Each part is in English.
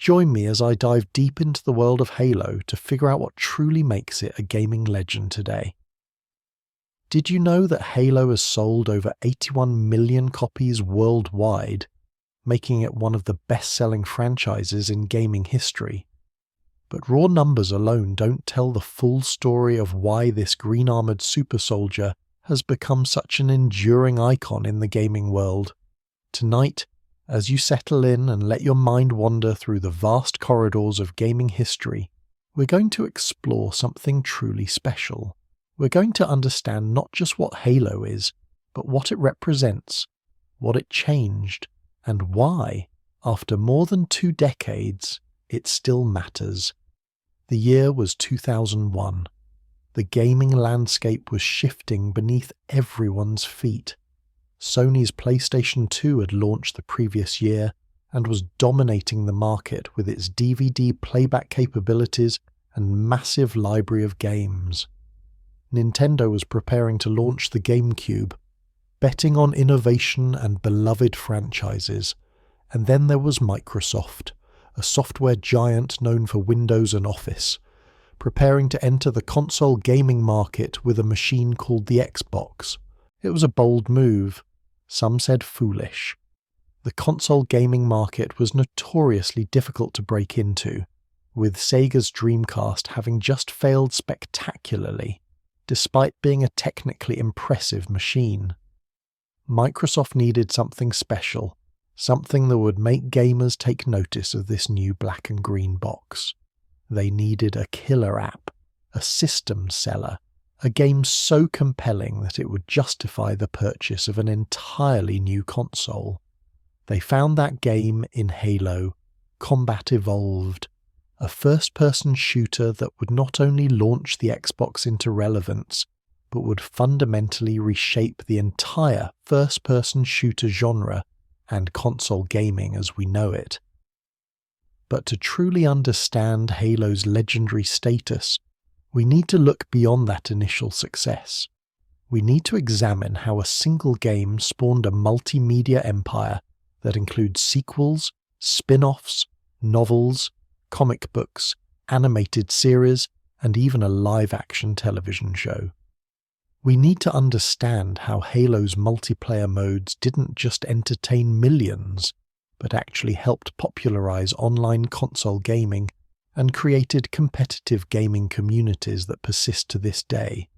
Join me as I dive deep into the world of Halo to figure out what truly makes it a gaming legend today. Did you know that Halo has sold over 81 million copies worldwide, making it one of the best-selling franchises in gaming history? But raw numbers alone don't tell the full story of why this green-armored super soldier has become such an enduring icon in the gaming world. Tonight, as you settle in and let your mind wander through the vast corridors of gaming history, we're going to explore something truly special. We're going to understand not just what Halo is, but what it represents, what it changed, and why, after more than 2 decades, it still matters. The year was 2001. The gaming landscape was shifting beneath everyone's feet. Sony's PlayStation 2 had launched the previous year and was dominating the market with its DVD playback capabilities and massive library of games. Nintendo was preparing to launch the GameCube, betting on innovation and beloved franchises. And then there was Microsoft, a software giant known for Windows and Office, preparing to enter the console gaming market with a machine called the Xbox. It was a bold move. Some said foolish. The console gaming market was notoriously difficult to break into, with Sega's Dreamcast having just failed spectacularly, despite being a technically impressive machine. Microsoft needed something special, something that would make gamers take notice of this new black and green box. They needed a killer app, a system seller, a game so compelling that it would justify the purchase of an entirely new console. They found that game in Halo, Combat Evolved, a first-person shooter that would not only launch the Xbox into relevance, but would fundamentally reshape the entire first-person shooter genre and console gaming as we know it. But to truly understand Halo's legendary status, we need to look beyond that initial success. We need to examine how a single game spawned a multimedia empire that includes sequels, spin-offs, novels, comic books, animated series, and even a live-action television show. We need to understand how Halo's multiplayer modes didn't just entertain millions, but actually helped popularize online console gaming and created competitive gaming communities that persist to this day.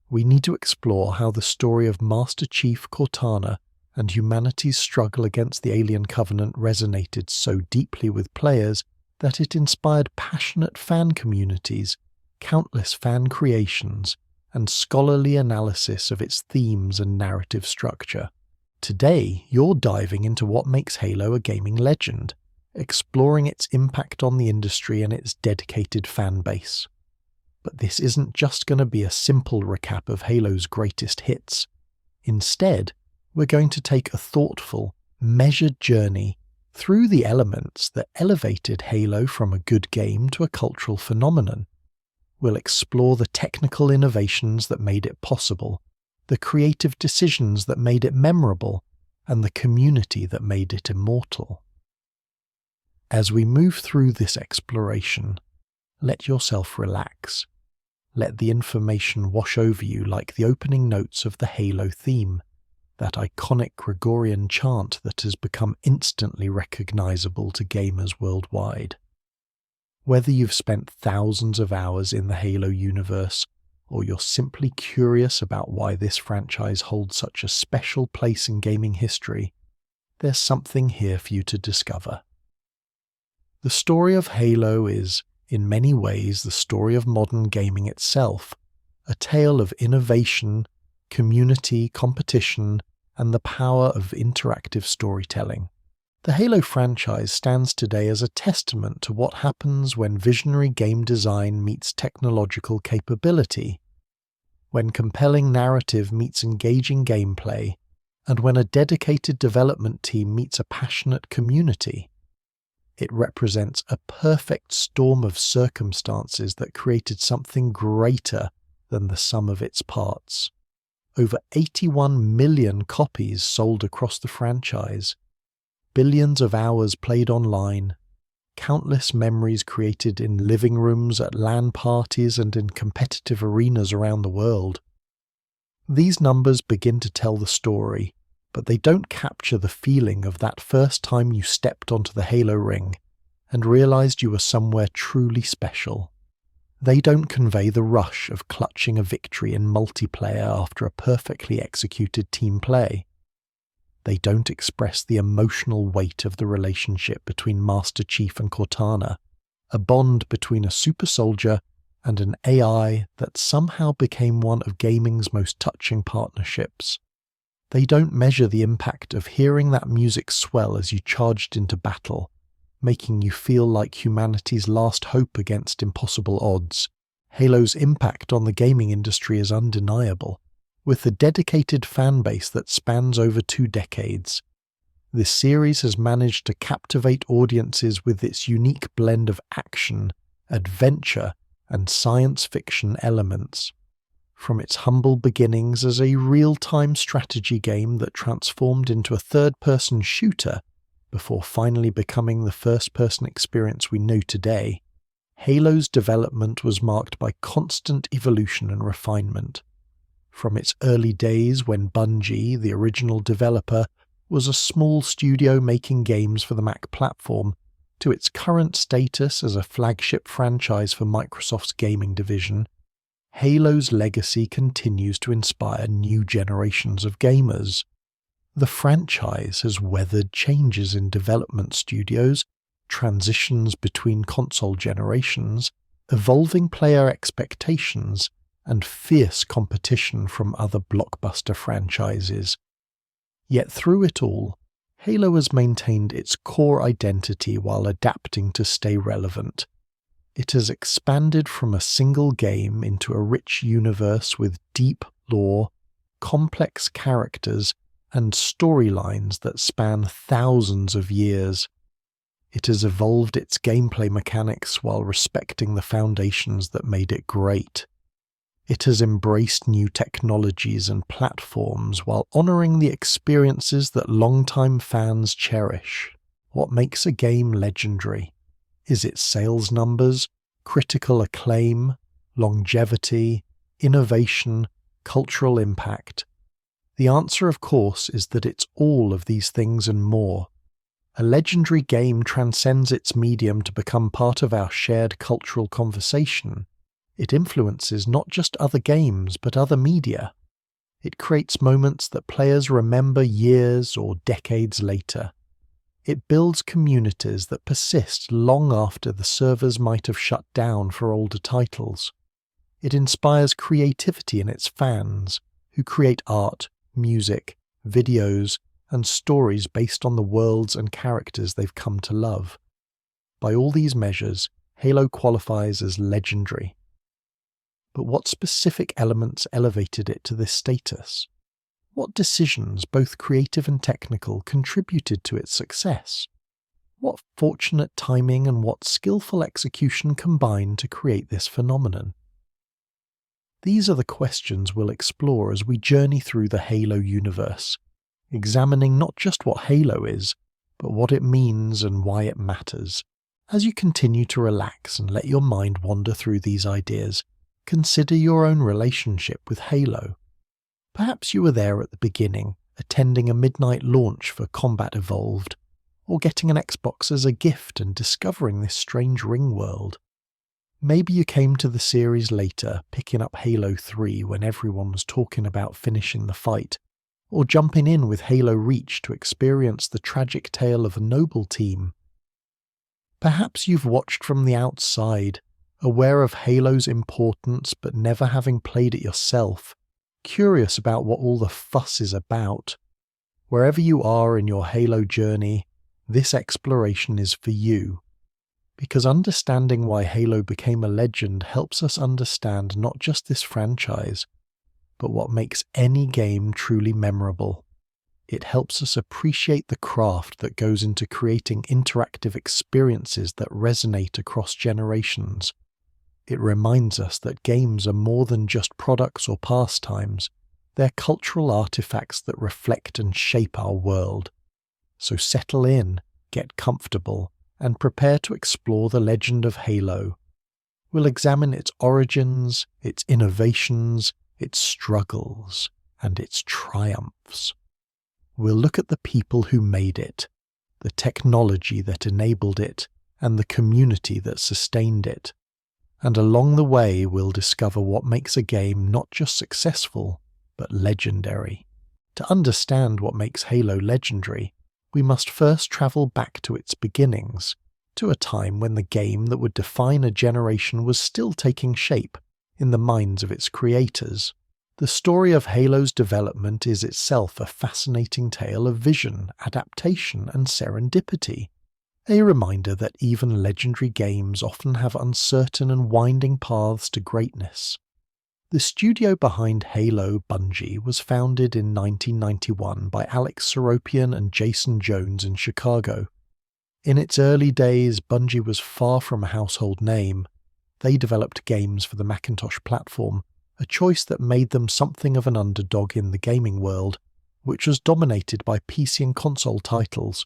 We need to explore how the story of Master Chief Cortana and humanity's struggle against the Alien Covenant resonated so deeply with players that it inspired passionate fan communities, countless fan creations, and scholarly analysis of its themes and narrative structure. Today, you're diving into what makes Halo a gaming legend, exploring its impact on the industry and its dedicated fan base. But this isn't just going to be a simple recap of Halo's greatest hits. Instead, we're going to take a thoughtful, measured journey through the elements that elevated Halo from a good game to a cultural phenomenon. We'll explore the technical innovations that made it possible, the creative decisions that made it memorable, and the community that made it immortal. As we move through this exploration, let yourself relax. Let the information wash over you like the opening notes of the Halo theme, that iconic Gregorian chant that has become instantly recognizable to gamers worldwide. Whether you've spent thousands of hours in the Halo universe, or you're simply curious about why this franchise holds such a special place in gaming history, there's something here for you to discover. The story of Halo is, in many ways, the story of modern gaming itself, a tale of innovation, community, competition, and the power of interactive storytelling. The Halo franchise stands today as a testament to what happens when visionary game design meets technological capability, when compelling narrative meets engaging gameplay, and when a dedicated development team meets a passionate community. It represents a perfect storm of circumstances that created something greater than the sum of its parts. Over 81 million copies sold across the franchise, billions of hours played online, countless memories created in living rooms, at LAN parties, and in competitive arenas around the world. These numbers begin to tell the story, but they don't capture the feeling of that first time you stepped onto the Halo ring and realized you were somewhere truly special. They don't convey the rush of clutching a victory in multiplayer after a perfectly executed team play. They don't express the emotional weight of the relationship between Master Chief and Cortana, a bond between a super soldier and an AI that somehow became one of gaming's most touching partnerships. They don't measure the impact of hearing that music swell as you charged into battle, making you feel like humanity's last hope against impossible odds. Halo's impact on the gaming industry is undeniable, with a dedicated fan base that spans over 2 decades. This series has managed to captivate audiences with its unique blend of action, adventure, and science fiction elements. From its humble beginnings as a real-time strategy game that transformed into a third-person shooter before finally becoming the first-person experience we know today, Halo's development was marked by constant evolution and refinement. From its early days when Bungie, the original developer, was a small studio making games for the Mac platform, to its current status as a flagship franchise for Microsoft's gaming division, Halo's legacy continues to inspire new generations of gamers. The franchise has weathered changes in development studios, transitions between console generations, evolving player expectations, and fierce competition from other blockbuster franchises. Yet through it all, Halo has maintained its core identity while adapting to stay relevant. It has expanded from a single game into a rich universe with deep lore, complex characters, and storylines that span thousands of years. It has evolved its gameplay mechanics while respecting the foundations that made it great. It has embraced new technologies and platforms while honoring the experiences that longtime fans cherish. What makes a game legendary? Is it sales numbers, critical acclaim, longevity, innovation, cultural impact? The answer, of course, is that it's all of these things and more. A legendary game transcends its medium to become part of our shared cultural conversation. It influences not just other games, but other media. It creates moments that players remember years or decades later. It builds communities that persist long after the servers might have shut down for older titles. It inspires creativity in its fans, who create art, music, videos, and stories based on the worlds and characters they've come to love. By all these measures, Halo qualifies as legendary. But what specific elements elevated it to this status? What decisions, both creative and technical, contributed to its success? What fortunate timing and what skillful execution combined to create this phenomenon? These are the questions we'll explore as we journey through the Halo universe, examining not just what Halo is, but what it means and why it matters. As you continue to relax and let your mind wander through these ideas, consider your own relationship with Halo. Perhaps you were there at the beginning, attending a midnight launch for Combat Evolved, or getting an Xbox as a gift and discovering this strange ring world. Maybe you came to the series later, picking up Halo 3 when everyone was talking about finishing the fight, or jumping in with Halo Reach to experience the tragic tale of a noble team. Perhaps you've watched from the outside, aware of Halo's importance but never having played it yourself, curious about what all the fuss is about. Wherever you are in your Halo journey, this exploration is for you. Because understanding why Halo became a legend helps us understand not just this franchise, but what makes any game truly memorable. It helps us appreciate the craft that goes into creating interactive experiences that resonate across generations. It reminds us that games are more than just products or pastimes. They're cultural artifacts that reflect and shape our world. So settle in, get comfortable, and prepare to explore the legend of Halo. We'll examine its origins, its innovations, its struggles, and its triumphs. We'll look at the people who made it, the technology that enabled it, and the community that sustained it. And along the way, we'll discover what makes a game not just successful, but legendary. To understand what makes Halo legendary, we must first travel back to its beginnings, to a time when the game that would define a generation was still taking shape in the minds of its creators. The story of Halo's development is itself a fascinating tale of vision, adaptation, and serendipity, a reminder that even legendary games often have uncertain and winding paths to greatness. The studio behind Halo, Bungie, was founded in 1991 by Alex Seropian and Jason Jones in Chicago. In its early days, Bungie was far from a household name. They developed games for the Macintosh platform, a choice that made them something of an underdog in the gaming world, which was dominated by PC and console titles.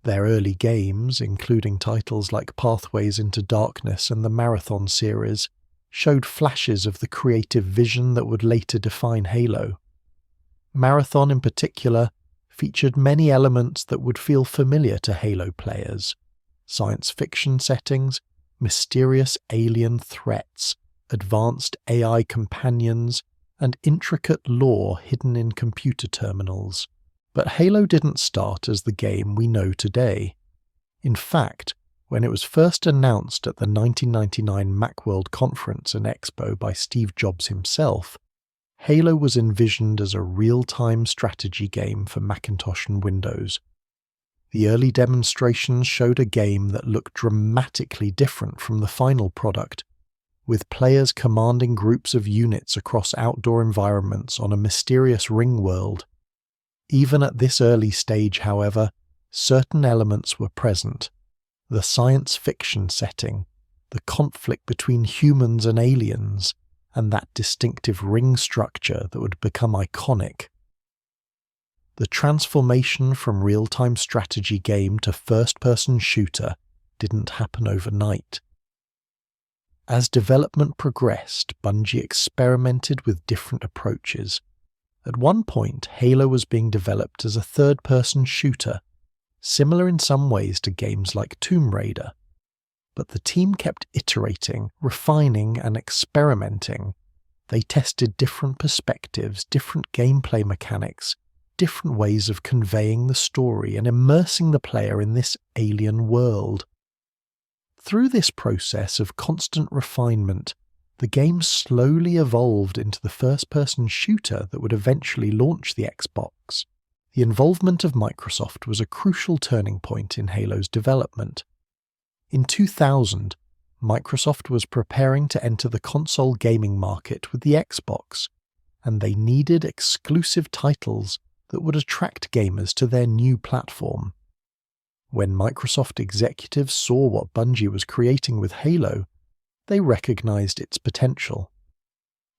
Their early games, including titles like Pathways into Darkness and the Marathon series, showed flashes of the creative vision that would later define Halo. Marathon in particular featured many elements that would feel familiar to Halo players: science fiction settings, mysterious alien threats, advanced AI companions, and intricate lore hidden in computer terminals. But Halo didn't start as the game we know today. In fact, when it was first announced at the 1999 Macworld Conference and Expo by Steve Jobs himself, Halo was envisioned as a real-time strategy game for Macintosh and Windows. The early demonstrations showed a game that looked dramatically different from the final product, with players commanding groups of units across outdoor environments on a mysterious ring world. Even at this early stage, however, certain elements were present: the science fiction setting, the conflict between humans and aliens, and that distinctive ring structure that would become iconic. The transformation from real-time strategy game to first-person shooter didn't happen overnight. As development progressed, Bungie experimented with different approaches. At one point, Halo was being developed as a third-person shooter, similar in some ways to games like Tomb Raider. But the team kept iterating, refining, and experimenting. They tested different perspectives, different gameplay mechanics, different ways of conveying the story and immersing the player in this alien world. Through this process of constant refinement, the game slowly evolved into the first-person shooter that would eventually launch the Xbox. The involvement of Microsoft was a crucial turning point in Halo's development. In 2000, Microsoft was preparing to enter the console gaming market with the Xbox, and they needed exclusive titles that would attract gamers to their new platform. When Microsoft executives saw what Bungie was creating with Halo, they recognized its potential.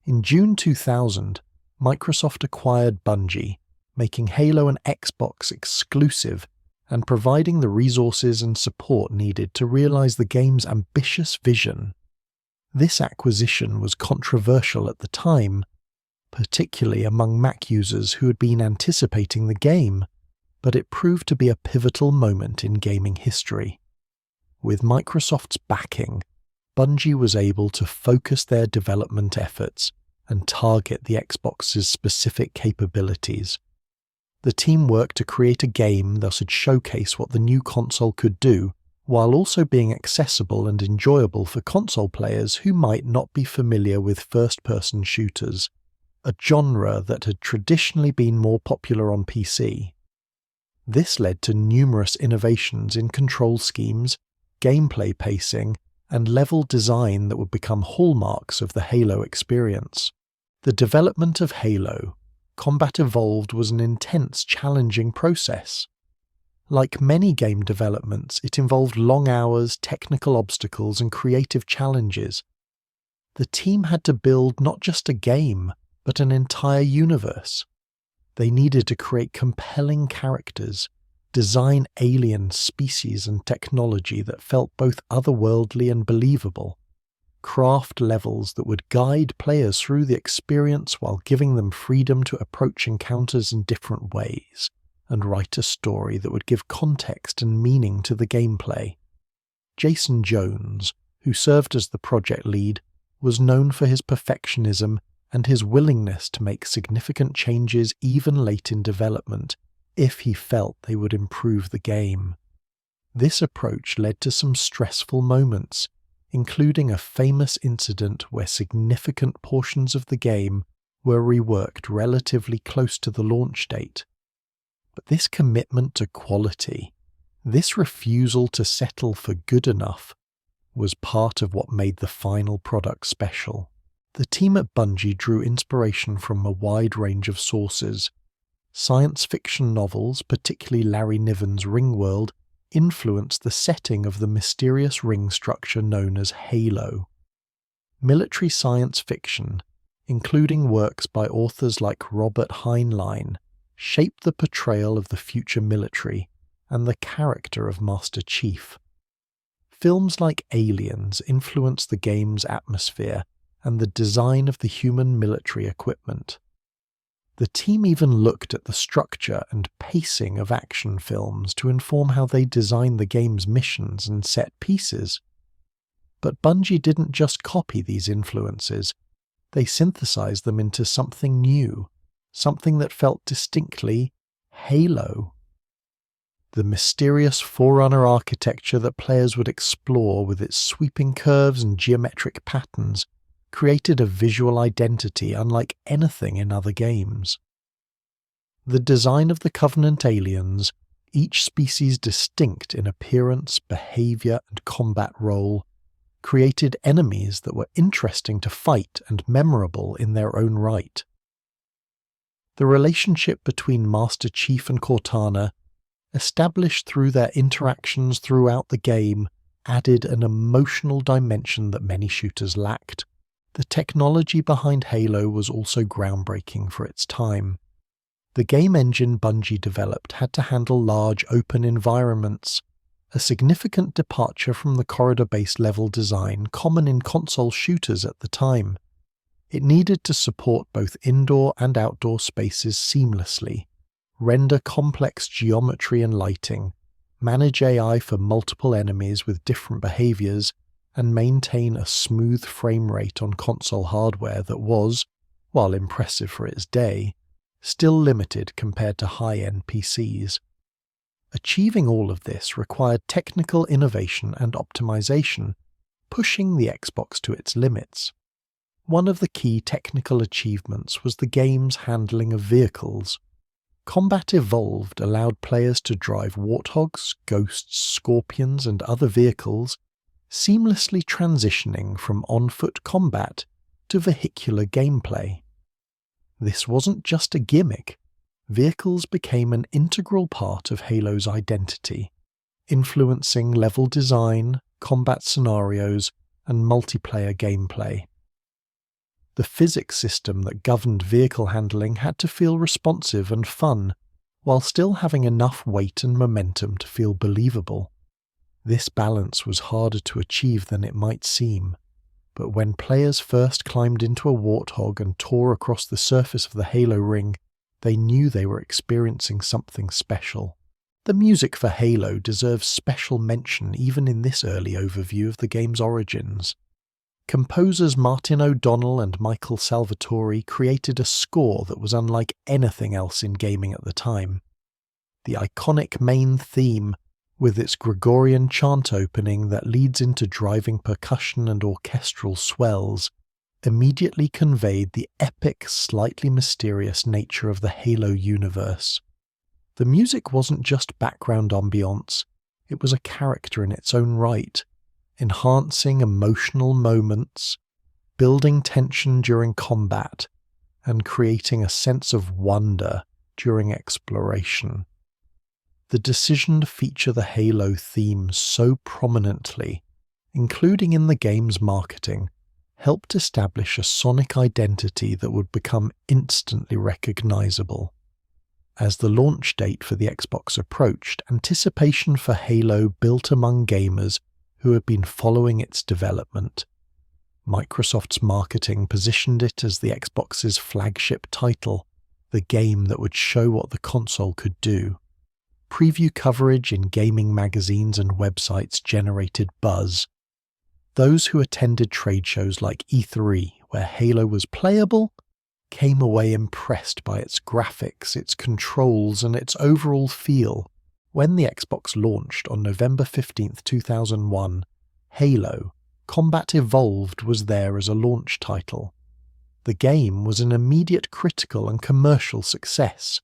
In June 2000, Microsoft acquired Bungie, making Halo an Xbox exclusive and providing the resources and support needed to realize the game's ambitious vision. This acquisition was controversial at the time, particularly among Mac users who had been anticipating the game, but it proved to be a pivotal moment in gaming history. With Microsoft's backing, Bungie was able to focus their development efforts and target the Xbox's specific capabilities. The team worked to create a game that would showcase what the new console could do, while also being accessible and enjoyable for console players who might not be familiar with first-person shooters, a genre that had traditionally been more popular on PC. This led to numerous innovations in control schemes, gameplay pacing, and level design that would become hallmarks of the Halo experience. The development of Halo, Combat Evolved, was an intense, challenging process. Like many game developments, it involved long hours, technical obstacles, and creative challenges. The team had to build not just a game, but an entire universe. They needed to create compelling characters, design alien species and technology that felt both otherworldly and believable, craft levels that would guide players through the experience while giving them freedom to approach encounters in different ways, and write a story that would give context and meaning to the gameplay. Jason Jones, who served as the project lead, was known for his perfectionism and his willingness to make significant changes even late in development if he felt they would improve the game. This approach led to some stressful moments, including a famous incident where significant portions of the game were reworked relatively close to the launch date. But this commitment to quality, this refusal to settle for good enough, was part of what made the final product special. The team at Bungie drew inspiration from a wide range of sources. Science fiction novels, particularly Larry Niven's Ringworld, influenced the setting of the mysterious ring structure known as Halo. Military science fiction, including works by authors like Robert Heinlein, shaped the portrayal of the future military and the character of Master Chief. Films like Aliens influenced the game's atmosphere and the design of the human military equipment. The team even looked at the structure and pacing of action films to inform how they designed the game's missions and set pieces. But Bungie didn't just copy these influences, they synthesized them into something new, something that felt distinctly Halo. The mysterious Forerunner architecture that players would explore with its sweeping curves and geometric patterns created a visual identity unlike anything in other games. The design of the Covenant aliens, each species distinct in appearance, behavior, and combat role, created enemies that were interesting to fight and memorable in their own right. The relationship between Master Chief and Cortana, established through their interactions throughout the game, added an emotional dimension that many shooters lacked. The technology behind Halo was also groundbreaking for its time. The game engine Bungie developed had to handle large open environments, a significant departure from the corridor-based level design common in console shooters at the time. It needed to support both indoor and outdoor spaces seamlessly, render complex geometry and lighting, manage AI for multiple enemies with different behaviors, and maintain a smooth frame rate on console hardware that was, while impressive for its day, still limited compared to high-end PCs. Achieving all of this required technical innovation and optimization, pushing the Xbox to its limits. One of the key technical achievements was the game's handling of vehicles. Combat Evolved allowed players to drive warthogs, ghosts, scorpions, and other vehicles, seamlessly transitioning from on-foot combat to vehicular gameplay. This wasn't just a gimmick. Vehicles became an integral part of Halo's identity, influencing level design, combat scenarios, and multiplayer gameplay. The physics system that governed vehicle handling had to feel responsive and fun, while still having enough weight and momentum to feel believable. This balance was harder to achieve than it might seem, but when players first climbed into a warthog and tore across the surface of the Halo ring, they knew they were experiencing something special. The music for Halo deserves special mention even in this early overview of the game's origins. Composers Martin O'Donnell and Michael Salvatore created a score that was unlike anything else in gaming at the time. The iconic main theme, with its Gregorian chant opening that leads into driving percussion and orchestral swells, immediately conveyed the epic, slightly mysterious nature of the Halo universe. The music wasn't just background ambience, it was a character in its own right, enhancing emotional moments, building tension during combat, and creating a sense of wonder during exploration. The decision to feature the Halo theme so prominently, including in the game's marketing, helped establish a sonic identity that would become instantly recognizable. As the launch date for the Xbox approached, anticipation for Halo built among gamers who had been following its development. Microsoft's marketing positioned it as the Xbox's flagship title, the game that would show what the console could do. Preview coverage in gaming magazines and websites generated buzz. Those who attended trade shows like E3, where Halo was playable, came away impressed by its graphics, its controls, and its overall feel. When the Xbox launched on November 15, 2001, Halo: Combat Evolved was there as a launch title. The game was an immediate critical and commercial success.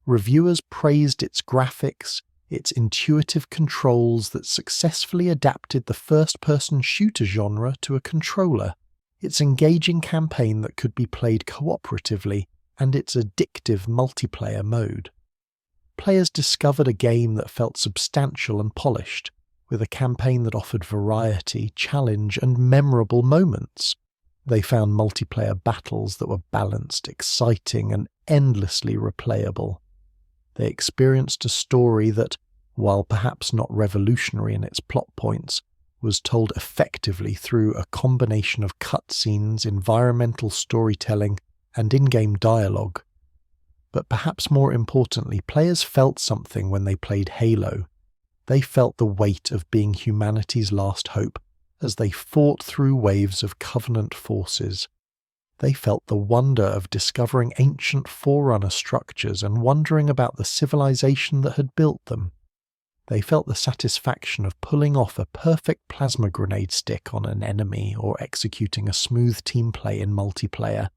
Reviewers praised its graphics, its intuitive controls that successfully adapted the first-person shooter genre to a controller, its engaging campaign that could be played cooperatively, and its addictive multiplayer mode. Players discovered a game that felt substantial and polished, with a campaign that offered variety, challenge, and memorable moments. They found multiplayer battles that were balanced, exciting, and endlessly replayable. They experienced a story that, while perhaps not revolutionary in its plot points, was told effectively through a combination of cutscenes, environmental storytelling, and in-game dialogue. But perhaps more importantly, players felt something when they played Halo. They felt the weight of being humanity's last hope as they fought through waves of Covenant forces. They felt the wonder of discovering ancient Forerunner structures and wondering about the civilization that had built them. They felt the satisfaction of pulling off a perfect plasma grenade stick on an enemy or executing a smooth team play in multiplayer.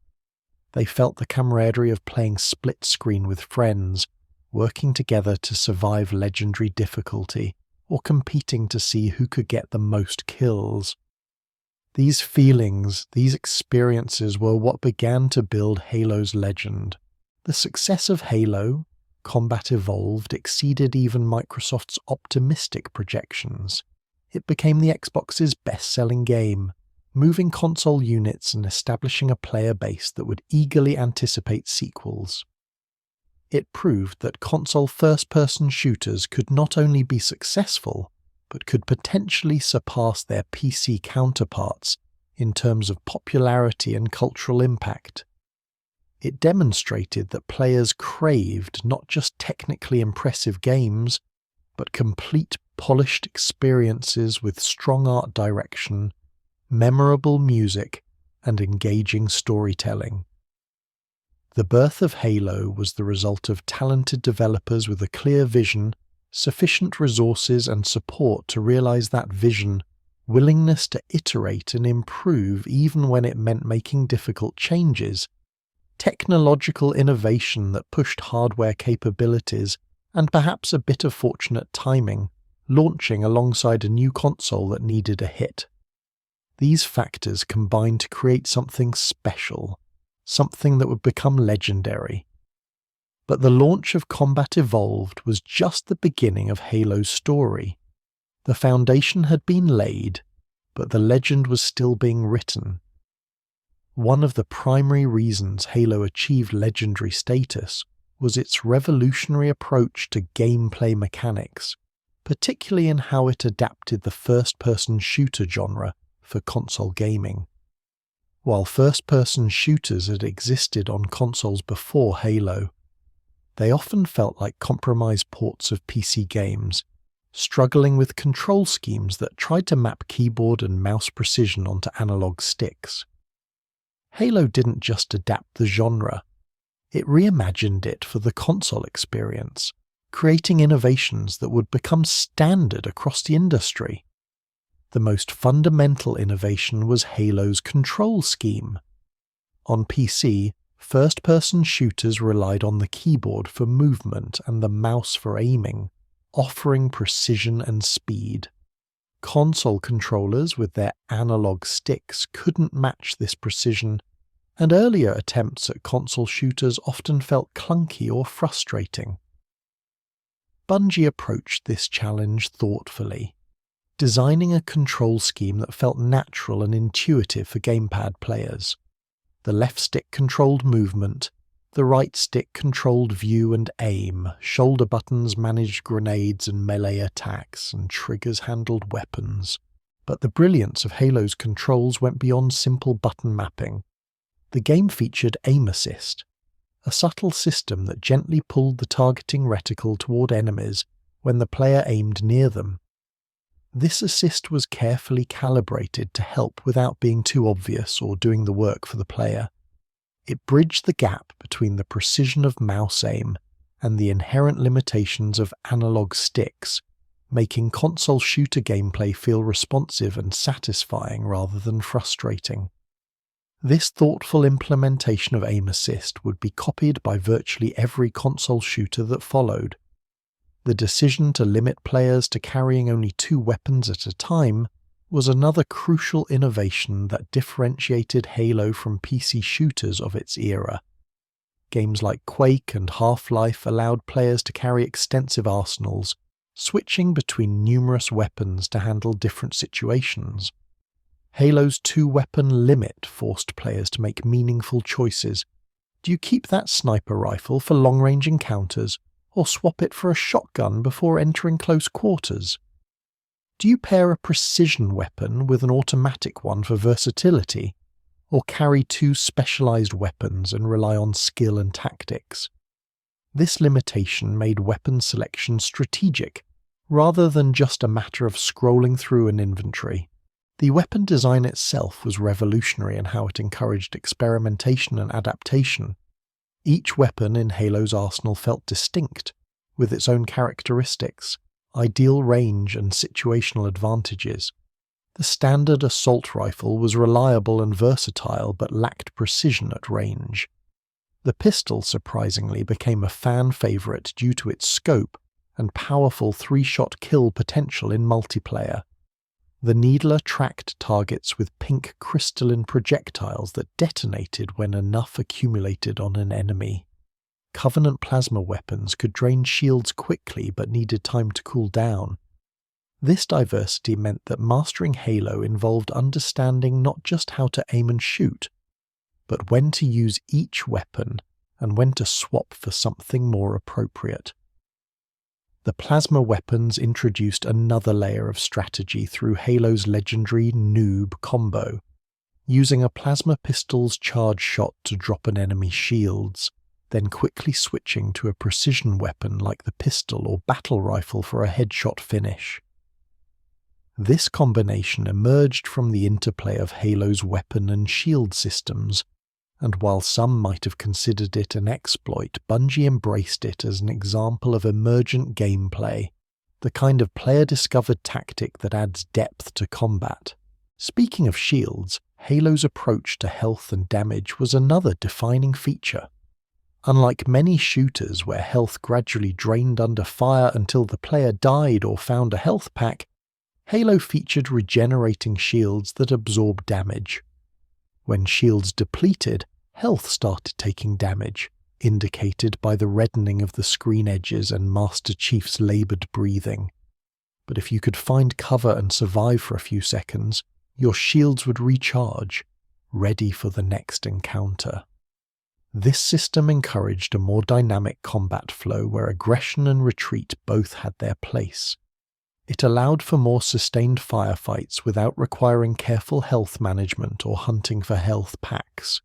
They felt the camaraderie of playing split screen with friends, working together to survive legendary difficulty, or competing to see who could get the most kills. These feelings, these experiences were what began to build Halo's legend. The success of Halo: Combat Evolved exceeded even Microsoft's optimistic projections. It became the Xbox's best-selling game, moving console units and establishing a player base that would eagerly anticipate sequels. It proved that console first-person shooters could not only be successful, but could potentially surpass their PC counterparts in terms of popularity and cultural impact. It demonstrated that players craved not just technically impressive games, but complete, polished experiences with strong art direction, memorable music, and engaging storytelling. The birth of Halo was the result of talented developers with a clear vision, sufficient resources and support to realize that vision, willingness to iterate and improve even when it meant making difficult changes, technological innovation that pushed hardware capabilities, and perhaps a bit of fortunate timing, launching alongside a new console that needed a hit. These factors combined to create something special, something that would become legendary. But the launch of Combat Evolved was just the beginning of Halo's story. The foundation had been laid, but the legend was still being written. One of the primary reasons Halo achieved legendary status was its revolutionary approach to gameplay mechanics, particularly in how it adapted the first-person shooter genre for console gaming. While first-person shooters had existed on consoles before Halo, they often felt like compromised ports of PC games, struggling with control schemes that tried to map keyboard and mouse precision onto analog sticks. Halo didn't just adapt the genre, it reimagined it for the console experience, creating innovations that would become standard across the industry. The most fundamental innovation was Halo's control scheme. On PC, first-person shooters relied on the keyboard for movement and the mouse for aiming, offering precision and speed. Console controllers with their analog sticks couldn't match this precision, and earlier attempts at console shooters often felt clunky or frustrating. Bungie approached this challenge thoughtfully, designing a control scheme that felt natural and intuitive for gamepad players. The left stick controlled movement, The right stick controlled view and aim, shoulder buttons managed grenades and melee attacks, and triggers handled weapons. But the brilliance of Halo's controls went beyond simple button mapping. The game featured aim assist, a subtle system that gently pulled the targeting reticle toward enemies when the player aimed near them. This assist was carefully calibrated to help without being too obvious or doing the work for the player. It bridged the gap between the precision of mouse aim and the inherent limitations of analog sticks, making console shooter gameplay feel responsive and satisfying rather than frustrating. This thoughtful implementation of aim assist would be copied by virtually every console shooter that followed. The decision to limit players to carrying only 2 weapons at a time was another crucial innovation that differentiated Halo from PC shooters of its era. Games like Quake and Half-Life allowed players to carry extensive arsenals, switching between numerous weapons to handle different situations. Halo's 2-weapon limit forced players to make meaningful choices. Do you keep that sniper rifle for long-range encounters, or swap it for a shotgun before entering close quarters? Do you pair a precision weapon with an automatic one for versatility, or carry 2 specialized weapons and rely on skill and tactics? This limitation made weapon selection strategic, rather than just a matter of scrolling through an inventory. The weapon design itself was revolutionary in how it encouraged experimentation and adaptation. Each weapon in Halo's arsenal felt distinct, with its own characteristics, ideal range and situational advantages. The standard assault rifle was reliable and versatile but lacked precision at range. The pistol surprisingly became a fan favorite due to its scope and powerful 3-shot kill potential in multiplayer. The Needler tracked targets with pink crystalline projectiles that detonated when enough accumulated on an enemy. Covenant plasma weapons could drain shields quickly but needed time to cool down. This diversity meant that mastering Halo involved understanding not just how to aim and shoot, but when to use each weapon and when to swap for something more appropriate. The plasma weapons introduced another layer of strategy through Halo's legendary noob combo, using a plasma pistol's charge shot to drop an enemy's shields, then quickly switching to a precision weapon like the pistol or battle rifle for a headshot finish. This combination emerged from the interplay of Halo's weapon and shield systems, and while some might have considered it an exploit, Bungie embraced it as an example of emergent gameplay, the kind of player-discovered tactic that adds depth to combat. Speaking of shields, Halo's approach to health and damage was another defining feature. Unlike many shooters where health gradually drained under fire until the player died or found a health pack, Halo featured regenerating shields that absorb damage. When shields depleted, health started taking damage, indicated by the reddening of the screen edges and Master Chief's laboured breathing. But if you could find cover and survive for a few seconds, your shields would recharge, ready for the next encounter. This system encouraged a more dynamic combat flow where aggression and retreat both had their place. It allowed for more sustained firefights without requiring careful health management or hunting for health packs.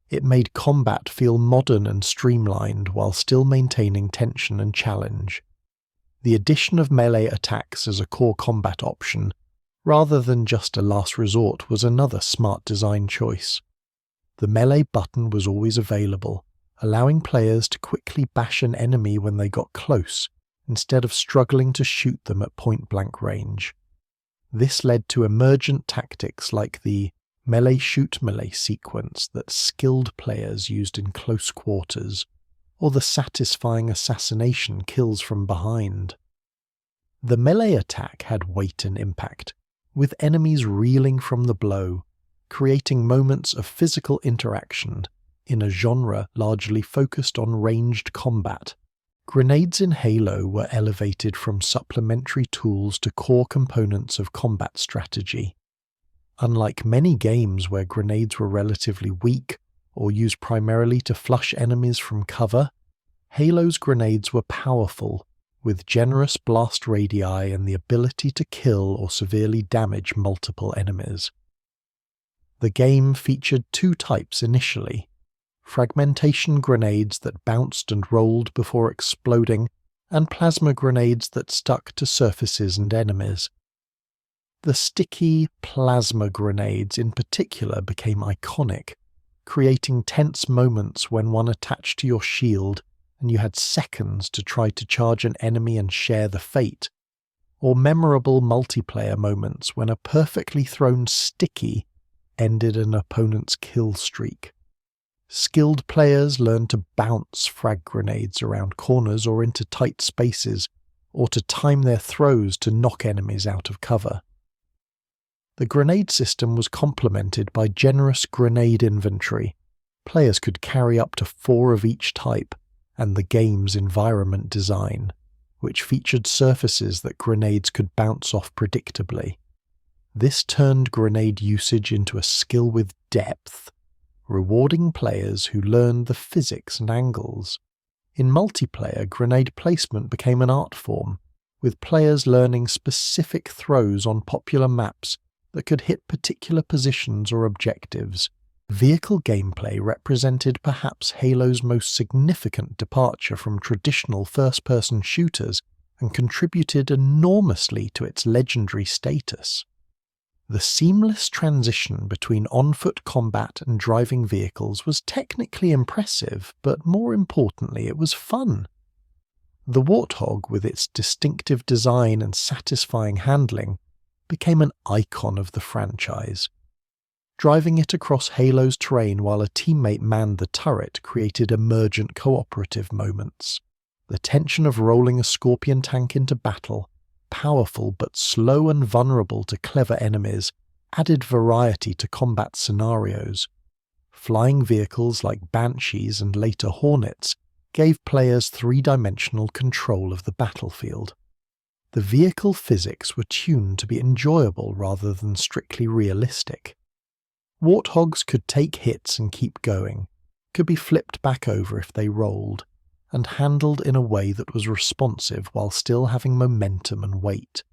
It made combat feel modern and streamlined while still maintaining tension and challenge. The addition of melee attacks as a core combat option, rather than just a last resort, was another smart design choice. The melee button was always available, allowing players to quickly bash an enemy when they got close, instead of struggling to shoot them at point-blank range. This led to emergent tactics like the melee shoot melee sequence that skilled players used in close quarters, or the satisfying assassination kills from behind. The melee attack had weight and impact, with enemies reeling from the blow, creating moments of physical interaction in a genre largely focused on ranged combat. Grenades in Halo were elevated from supplementary tools to core components of combat strategy. Unlike many games where grenades were relatively weak or used primarily to flush enemies from cover, Halo's grenades were powerful, with generous blast radii and the ability to kill or severely damage multiple enemies. The game featured two types initially: fragmentation grenades that bounced and rolled before exploding, and plasma grenades that stuck to surfaces and enemies. The sticky plasma grenades in particular became iconic, creating tense moments when one attached to your shield and you had seconds to try to charge an enemy and share the fate, or memorable multiplayer moments when a perfectly thrown sticky ended an opponent's kill streak. Skilled players learned to bounce frag grenades around corners or into tight spaces, or to time their throws to knock enemies out of cover. The grenade system was complemented by generous grenade inventory. Players could carry up to 4 of each type, and the game's environment design, which featured surfaces that grenades could bounce off predictably. This turned grenade usage into a skill with depth, rewarding players who learned the physics and angles. In multiplayer, grenade placement became an art form, with players learning specific throws on popular maps that could hit particular positions or objectives. Vehicle gameplay represented perhaps Halo's most significant departure from traditional first-person shooters and contributed enormously to its legendary status. The seamless transition between on-foot combat and driving vehicles was technically impressive, but more importantly, it was fun. The Warthog, with its distinctive design and satisfying handling, became an icon of the franchise. Driving it across Halo's terrain while a teammate manned the turret created emergent cooperative moments. The tension of rolling a Scorpion tank into battle, powerful but slow and vulnerable to clever enemies, added variety to combat scenarios. Flying vehicles like Banshees and later Hornets gave players 3-dimensional control of the battlefield. The vehicle physics were tuned to be enjoyable rather than strictly realistic. Warthogs could take hits and keep going, could be flipped back over if they rolled, and handled in a way that was responsive while still having momentum and weight.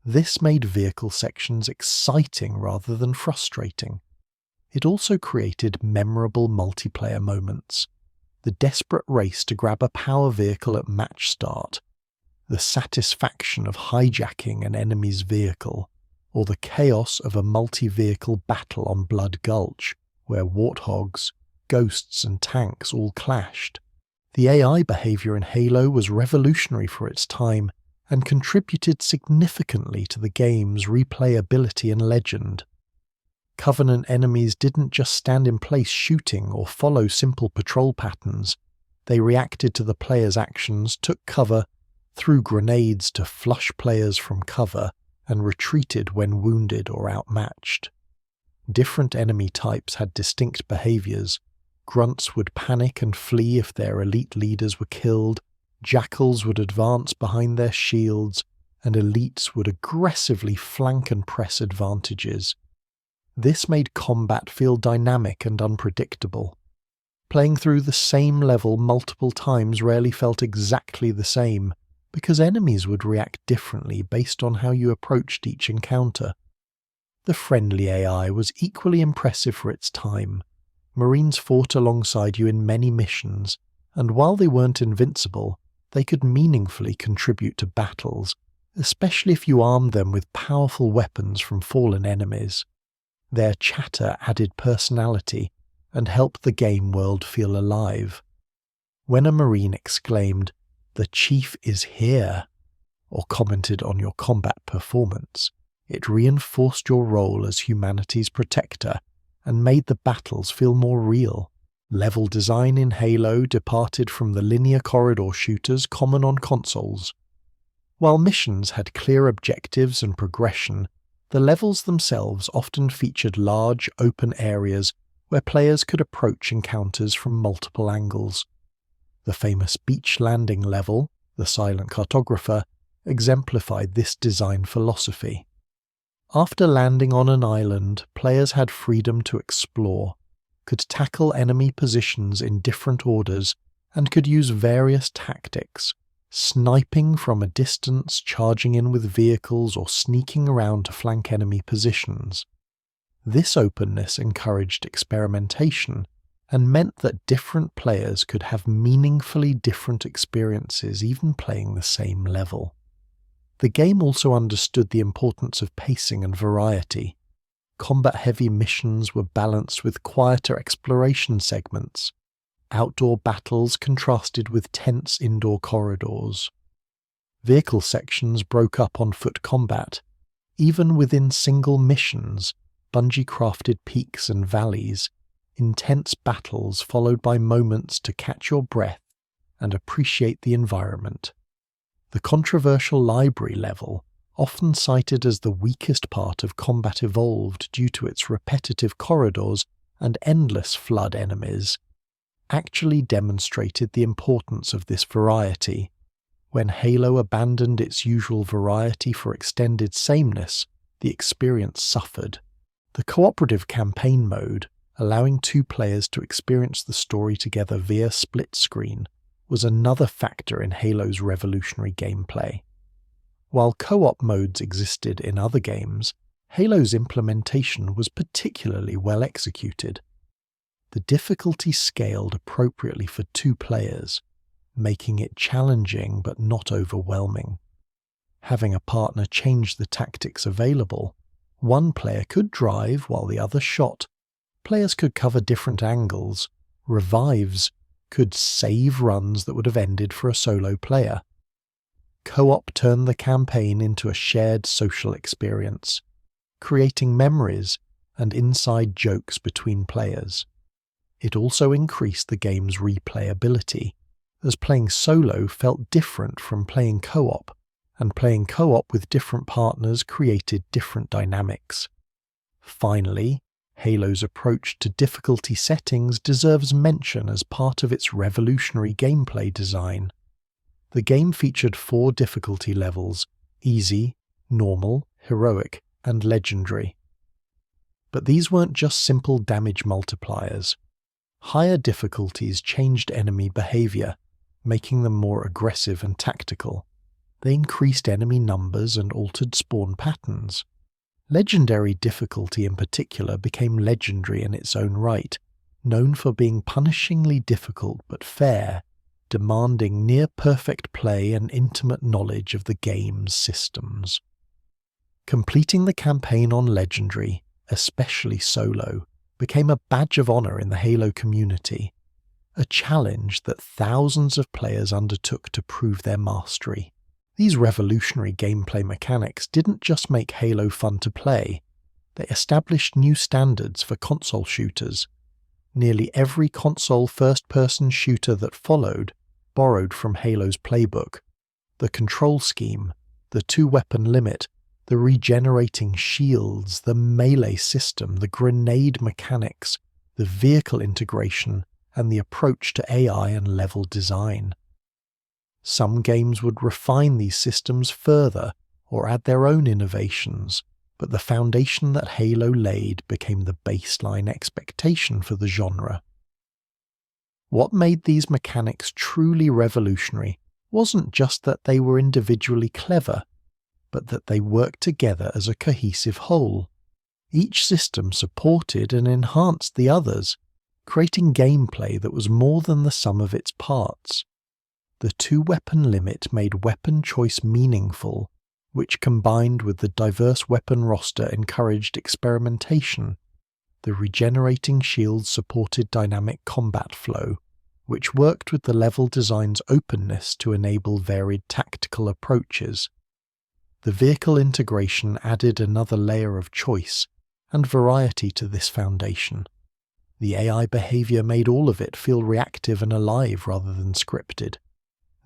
This made vehicle sections exciting rather than frustrating. It also created memorable multiplayer moments. The desperate race to grab a power vehicle at match start, the satisfaction of hijacking an enemy's vehicle, or the chaos of a multi-vehicle battle on Blood Gulch, where warthogs, ghosts and tanks all clashed. The AI behavior in Halo was revolutionary for its time and contributed significantly to the game's replayability and legend. Covenant enemies didn't just stand in place shooting or follow simple patrol patterns. They reacted to the player's actions, took cover, threw grenades to flush players from cover, and retreated when wounded or outmatched. Different enemy types had distinct behaviors. Grunts would panic and flee if their elite leaders were killed, jackals would advance behind their shields, and elites would aggressively flank and press advantages. This made combat feel dynamic and unpredictable. Playing through the same level multiple times rarely felt exactly the same, because enemies would react differently based on how you approached each encounter. The friendly AI was equally impressive for its time. Marines fought alongside you in many missions, and while they weren't invincible, they could meaningfully contribute to battles, especially if you armed them with powerful weapons from fallen enemies. Their chatter added personality and helped the game world feel alive. When a Marine exclaimed, "The Chief is here," or commented on your combat performance, it reinforced your role as humanity's protector and made the battles feel more real. Level design in Halo departed from the linear corridor shooters common on consoles. While missions had clear objectives and progression, the levels themselves often featured large, open areas where players could approach encounters from multiple angles. The famous beach landing level, the Silent Cartographer, exemplified this design philosophy. After landing on an island, players had freedom to explore. could tackle enemy positions in different orders, and could use various tactics, sniping from a distance, charging in with vehicles, or sneaking around to flank enemy positions. This openness encouraged experimentation and meant that different players could have meaningfully different experiences even playing the same level. The game also understood the importance of pacing and variety. Combat-heavy missions were balanced with quieter exploration segments. Outdoor battles contrasted with tense indoor corridors. Vehicle sections broke up on foot combat. Even within single missions, Bungie crafted peaks and valleys, intense battles followed by moments to catch your breath and appreciate the environment. The controversial library level, often cited as the weakest part of Combat Evolved due to its repetitive corridors and endless flood enemies, actually demonstrated the importance of this variety. When Halo abandoned its usual variety for extended sameness, the experience suffered. The cooperative campaign mode, allowing two players to experience the story together via split screen, was another factor in Halo's revolutionary gameplay. While co-op modes existed in other games, Halo's implementation was particularly well executed. The difficulty scaled appropriately for two players, making it challenging but not overwhelming. Having a partner change the tactics available, one player could drive while the other shot. Players could cover different angles. Revives could save runs that would have ended for a solo player. Co-op turned the campaign into a shared social experience, creating memories and inside jokes between players. It also increased the game's replayability, as playing solo felt different from playing co-op, and playing co-op with different partners created different dynamics. Finally, Halo's approach to difficulty settings deserves mention as part of its revolutionary gameplay design. The game featured 4 difficulty levels: easy, normal, heroic, and legendary. But these weren't just simple damage multipliers. Higher difficulties changed enemy behavior, making them more aggressive and tactical. They increased enemy numbers and altered spawn patterns. Legendary difficulty in particular became legendary in its own right, known for being punishingly difficult but fair, demanding near-perfect play and intimate knowledge of the game's systems. Completing the campaign on Legendary, especially solo, became a badge of honor in the Halo community, a challenge that thousands of players undertook to prove their mastery. These revolutionary gameplay mechanics didn't just make Halo fun to play, they established new standards for console shooters. Nearly every console first-person shooter that followed borrowed from Halo's playbook. The control scheme, the 2-weapon limit, the regenerating shields, the melee system, the grenade mechanics, the vehicle integration, and the approach to AI and level design. Some games would refine these systems further or add their own innovations, but the foundation that Halo laid became the baseline expectation for the genre. What made these mechanics truly revolutionary wasn't just that they were individually clever, but that they worked together as a cohesive whole. Each system supported and enhanced the others, creating gameplay that was more than the sum of its parts. The 2-weapon limit made weapon choice meaningful, which combined with the diverse weapon roster encouraged experimentation. The regenerating shields supported dynamic combat flow, which worked with the level design's openness to enable varied tactical approaches. The vehicle integration added another layer of choice and variety to this foundation. The AI behavior made all of it feel reactive and alive rather than scripted.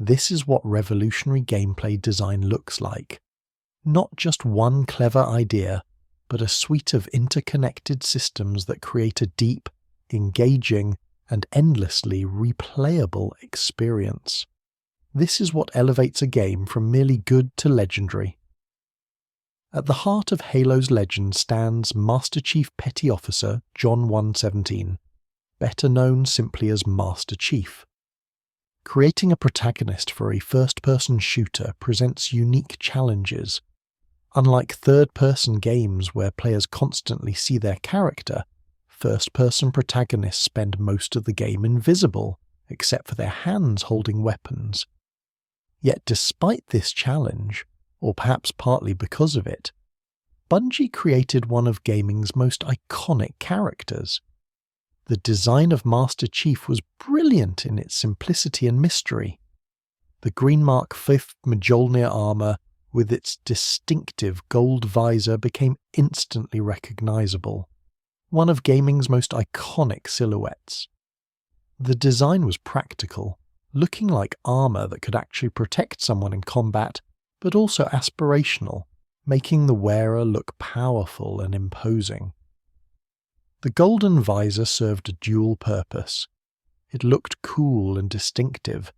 This is what revolutionary gameplay design looks like. Not just one clever idea, but a suite of interconnected systems that create a deep, engaging, and endlessly replayable experience. This is what elevates a game from merely good to legendary. At the heart of Halo's legend stands Master Chief Petty Officer John 117, better known simply as Master Chief. Creating a protagonist for a first-person shooter presents unique challenges. Unlike third-person games where players constantly see their character, first-person protagonists spend most of the game invisible, except for their hands holding weapons. Yet despite this challenge, or perhaps partly because of it, Bungie created one of gaming's most iconic characters. The design of Master Chief was brilliant in its simplicity and mystery. The Green Mark 5th Mjolnir armor with its distinctive gold visor became instantly recognizable, one of gaming's most iconic silhouettes. The design was practical, looking like armor that could actually protect someone in combat, but also aspirational, making the wearer look powerful and imposing. The golden visor served a dual purpose. It looked cool and distinctive,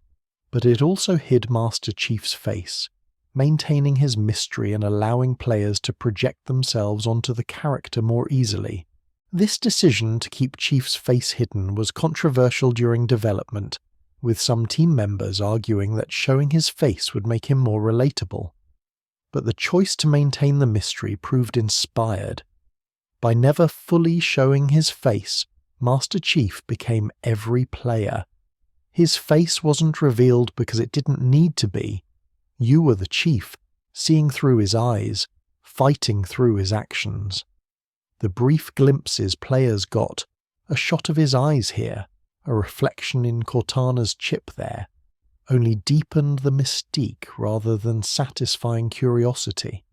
but it also hid Master Chief's face, maintaining his mystery and allowing players to project themselves onto the character more easily. This decision to keep Chief's face hidden was controversial during development, with some team members arguing that showing his face would make him more relatable. But the choice to maintain the mystery proved inspired. By never fully showing his face, Master Chief became every player. His face wasn't revealed because it didn't need to be. You were the Chief, seeing through his eyes, fighting through his actions. The brief glimpses players got, a shot of his eyes here, a reflection in Cortana's chip there, only deepened the mystique rather than satisfying curiosity.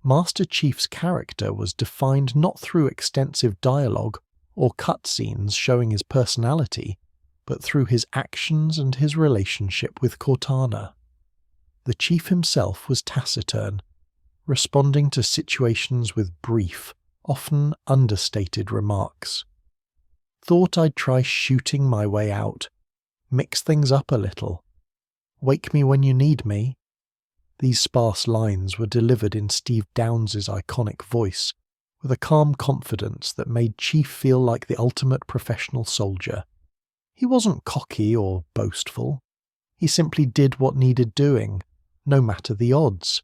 Master Chief's character was defined not through extensive dialogue or cutscenes showing his personality, but through his actions and his relationship with Cortana. The Chief himself was taciturn, responding to situations with brief, often understated remarks. Thought I'd try shooting my way out, mix things up a little. Wake me when you need me. These sparse lines were delivered in Steve Downes' iconic voice, with a calm confidence that made Chief feel like the ultimate professional soldier. He wasn't cocky or boastful. He simply did what needed doing, no matter the odds.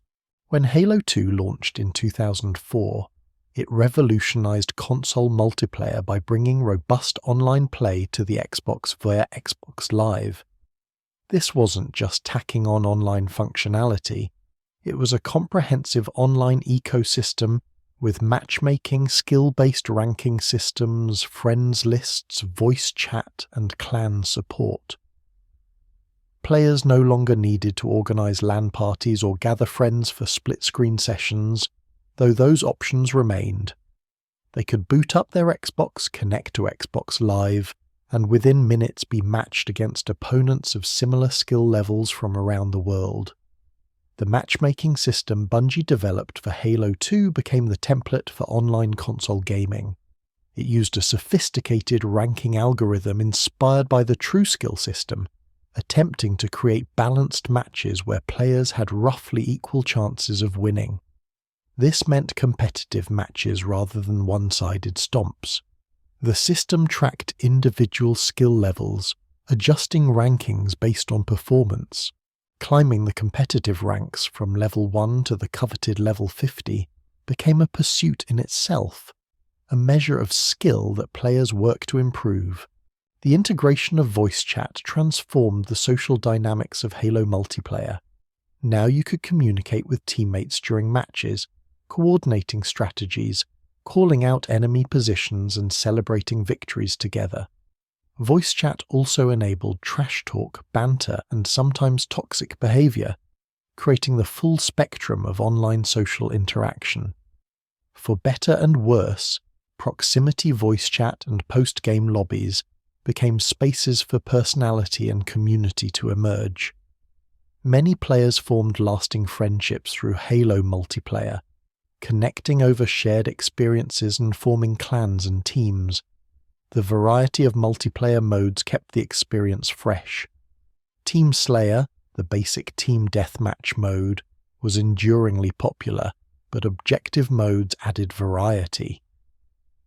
When Halo 2 launched in 2004, it revolutionized console multiplayer by bringing robust online play to the Xbox via Xbox Live. This wasn't just tacking on online functionality, it was a comprehensive online ecosystem with matchmaking, skill-based ranking systems, friends lists, voice chat, and clan support. Players no longer needed to organize LAN parties or gather friends for split-screen sessions, though those options remained. They could boot up their Xbox, connect to Xbox Live, and within minutes be matched against opponents of similar skill levels from around the world. The matchmaking system Bungie developed for Halo 2 became the template for online console gaming. It used a sophisticated ranking algorithm inspired by the TrueSkill system, attempting to create balanced matches where players had roughly equal chances of winning. This meant competitive matches rather than one-sided stomps. The system tracked individual skill levels, adjusting rankings based on performance. Climbing the competitive ranks from level 1 to the coveted level 50 became a pursuit in itself, a measure of skill that players work to improve. The integration of voice chat transformed the social dynamics of Halo multiplayer. Now you could communicate with teammates during matches, coordinating strategies, calling out enemy positions and celebrating victories together. Voice chat also enabled trash talk, banter, and sometimes toxic behavior, creating the full spectrum of online social interaction. For better and worse, proximity voice chat and post-game lobbies became spaces for personality and community to emerge. Many players formed lasting friendships through Halo multiplayer, connecting over shared experiences and forming clans and teams. The variety of multiplayer modes kept the experience fresh. Team Slayer, the basic team deathmatch mode, was enduringly popular, but objective modes added variety.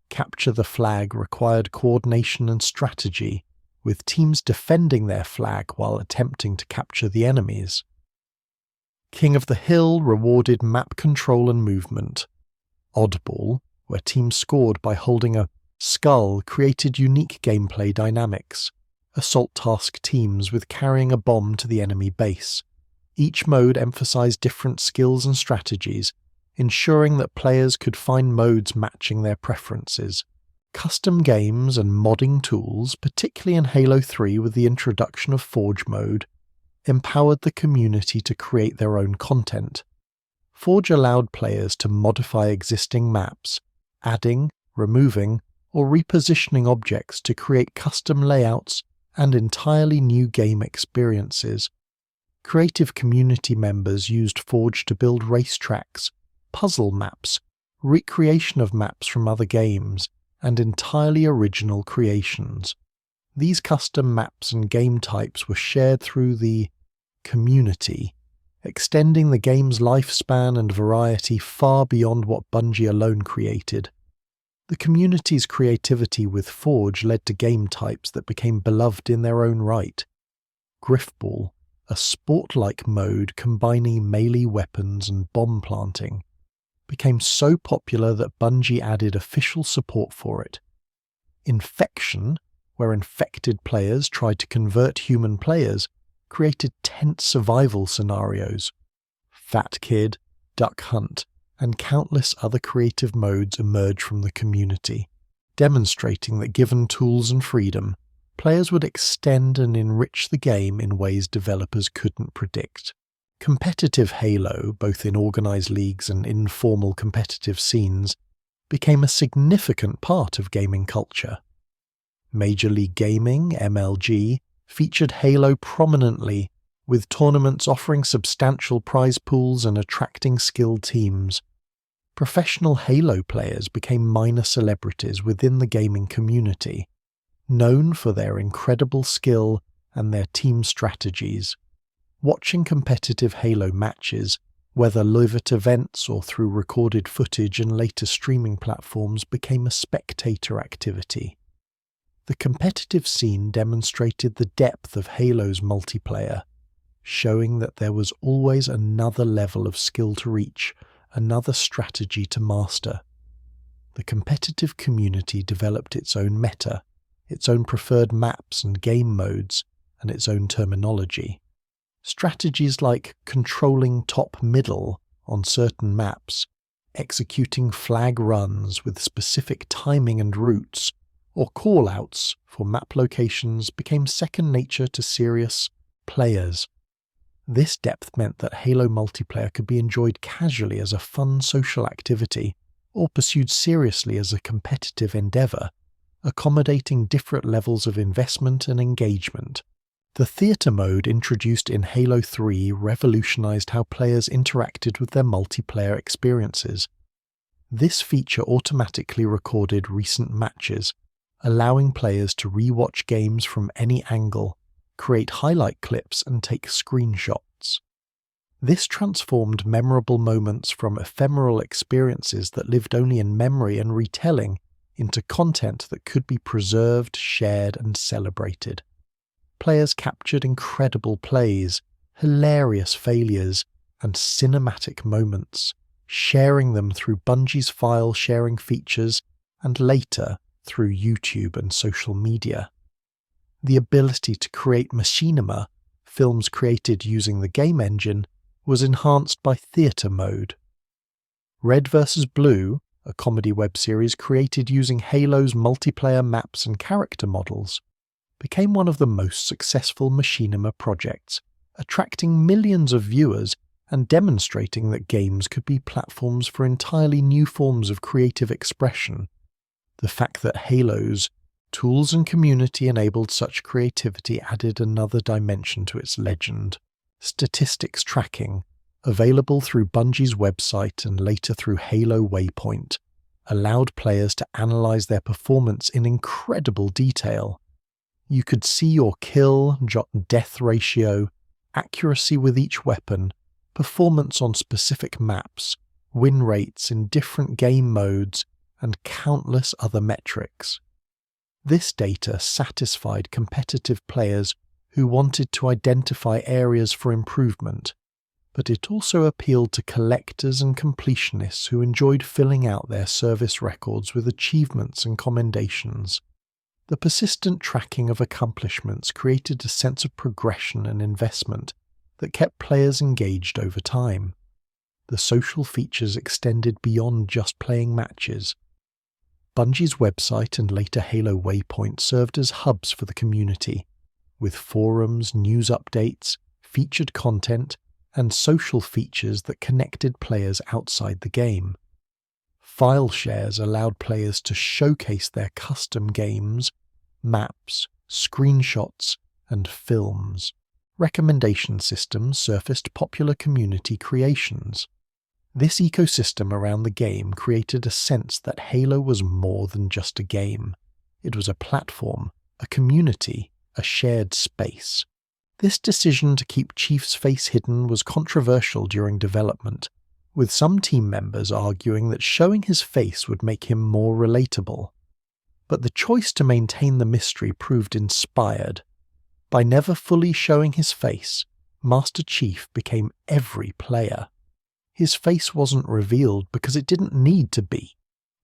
Capture the flag required coordination and strategy, with teams defending their flag while attempting to capture the enemies. King of the Hill rewarded map control and movement. Oddball, where teams scored by holding a skull, created unique gameplay dynamics. Assault task teams with carrying a bomb to the enemy base. Each mode emphasized different skills and strategies, ensuring that players could find modes matching their preferences. Custom games and modding tools, particularly in Halo 3 with the introduction of Forge mode, empowered the community to create their own content. Forge allowed players to modify existing maps, adding, removing, or repositioning objects to create custom layouts and entirely new game experiences. Creative community members used Forge to build racetracks, puzzle maps, recreation of maps from other games, and entirely original creations. These custom maps and game types were shared through the community, extending the game's lifespan and variety far beyond what Bungie alone created. The community's creativity with Forge led to game types that became beloved in their own right. Griffball, a sport-like mode combining melee weapons and bomb planting, became so popular that Bungie added official support for it. Infection, where infected players tried to convert human players, created tense survival scenarios. Fat Kid, Duck Hunt, and countless other creative modes emerged from the community, demonstrating that given tools and freedom, players would extend and enrich the game in ways developers couldn't predict. Competitive Halo, both in organized leagues and informal competitive scenes, became a significant part of gaming culture. Major League Gaming, MLG, featured Halo prominently, with tournaments offering substantial prize pools and attracting skilled teams. Professional Halo players became minor celebrities within the gaming community, known for their incredible skill and their team strategies. Watching competitive Halo matches, whether live at events or through recorded footage and later streaming platforms, became a spectator activity. The competitive scene demonstrated the depth of Halo's multiplayer, showing that there was always another level of skill to reach, another strategy to master. The competitive community developed its own meta, its own preferred maps and game modes, and its own terminology. Strategies like controlling top-middle on certain maps, executing flag runs with specific timing and routes, or call-outs for map locations became second nature to serious players. This depth meant that Halo multiplayer could be enjoyed casually as a fun social activity, or pursued seriously as a competitive endeavor, accommodating different levels of investment and engagement. The theater mode introduced in Halo 3 revolutionized how players interacted with their multiplayer experiences. This feature automatically recorded recent matches, allowing players to re-watch games from any angle, create highlight clips and take screenshots. This transformed memorable moments from ephemeral experiences that lived only in memory and retelling into content that could be preserved, shared, and celebrated. Players captured incredible plays, hilarious failures, and cinematic moments, sharing them through Bungie's file sharing features and later through YouTube and social media. The ability to create machinima, films created using the game engine, was enhanced by theater mode. Red vs. Blue, a comedy web series created using Halo's multiplayer maps and character models, became one of the most successful machinima projects, attracting millions of viewers and demonstrating that games could be platforms for entirely new forms of creative expression. The fact that Halo's tools and community enabled such creativity added another dimension to its legend. Statistics tracking, available through Bungie's website and later through Halo Waypoint, allowed players to analyze their performance in incredible detail. You could see your kill, death ratio, accuracy with each weapon, performance on specific maps, win rates in different game modes, and countless other metrics. This data satisfied competitive players who wanted to identify areas for improvement, but it also appealed to collectors and completionists who enjoyed filling out their service records with achievements and commendations. The persistent tracking of accomplishments created a sense of progression and investment that kept players engaged over time. The social features extended beyond just playing matches. Bungie's website and later Halo Waypoint served as hubs for the community, with forums, news updates, featured content, and social features that connected players outside the game. File shares allowed players to showcase their custom games, maps, screenshots, and films. Recommendation systems surfaced popular community creations. This ecosystem around the game created a sense that Halo was more than just a game. It was a platform, a community, a shared space. This decision to keep Chief's face hidden was controversial during development, with some team members arguing that showing his face would make him more relatable. But the choice to maintain the mystery proved inspired. By never fully showing his face, Master Chief became every player. His face wasn't revealed because it didn't need to be.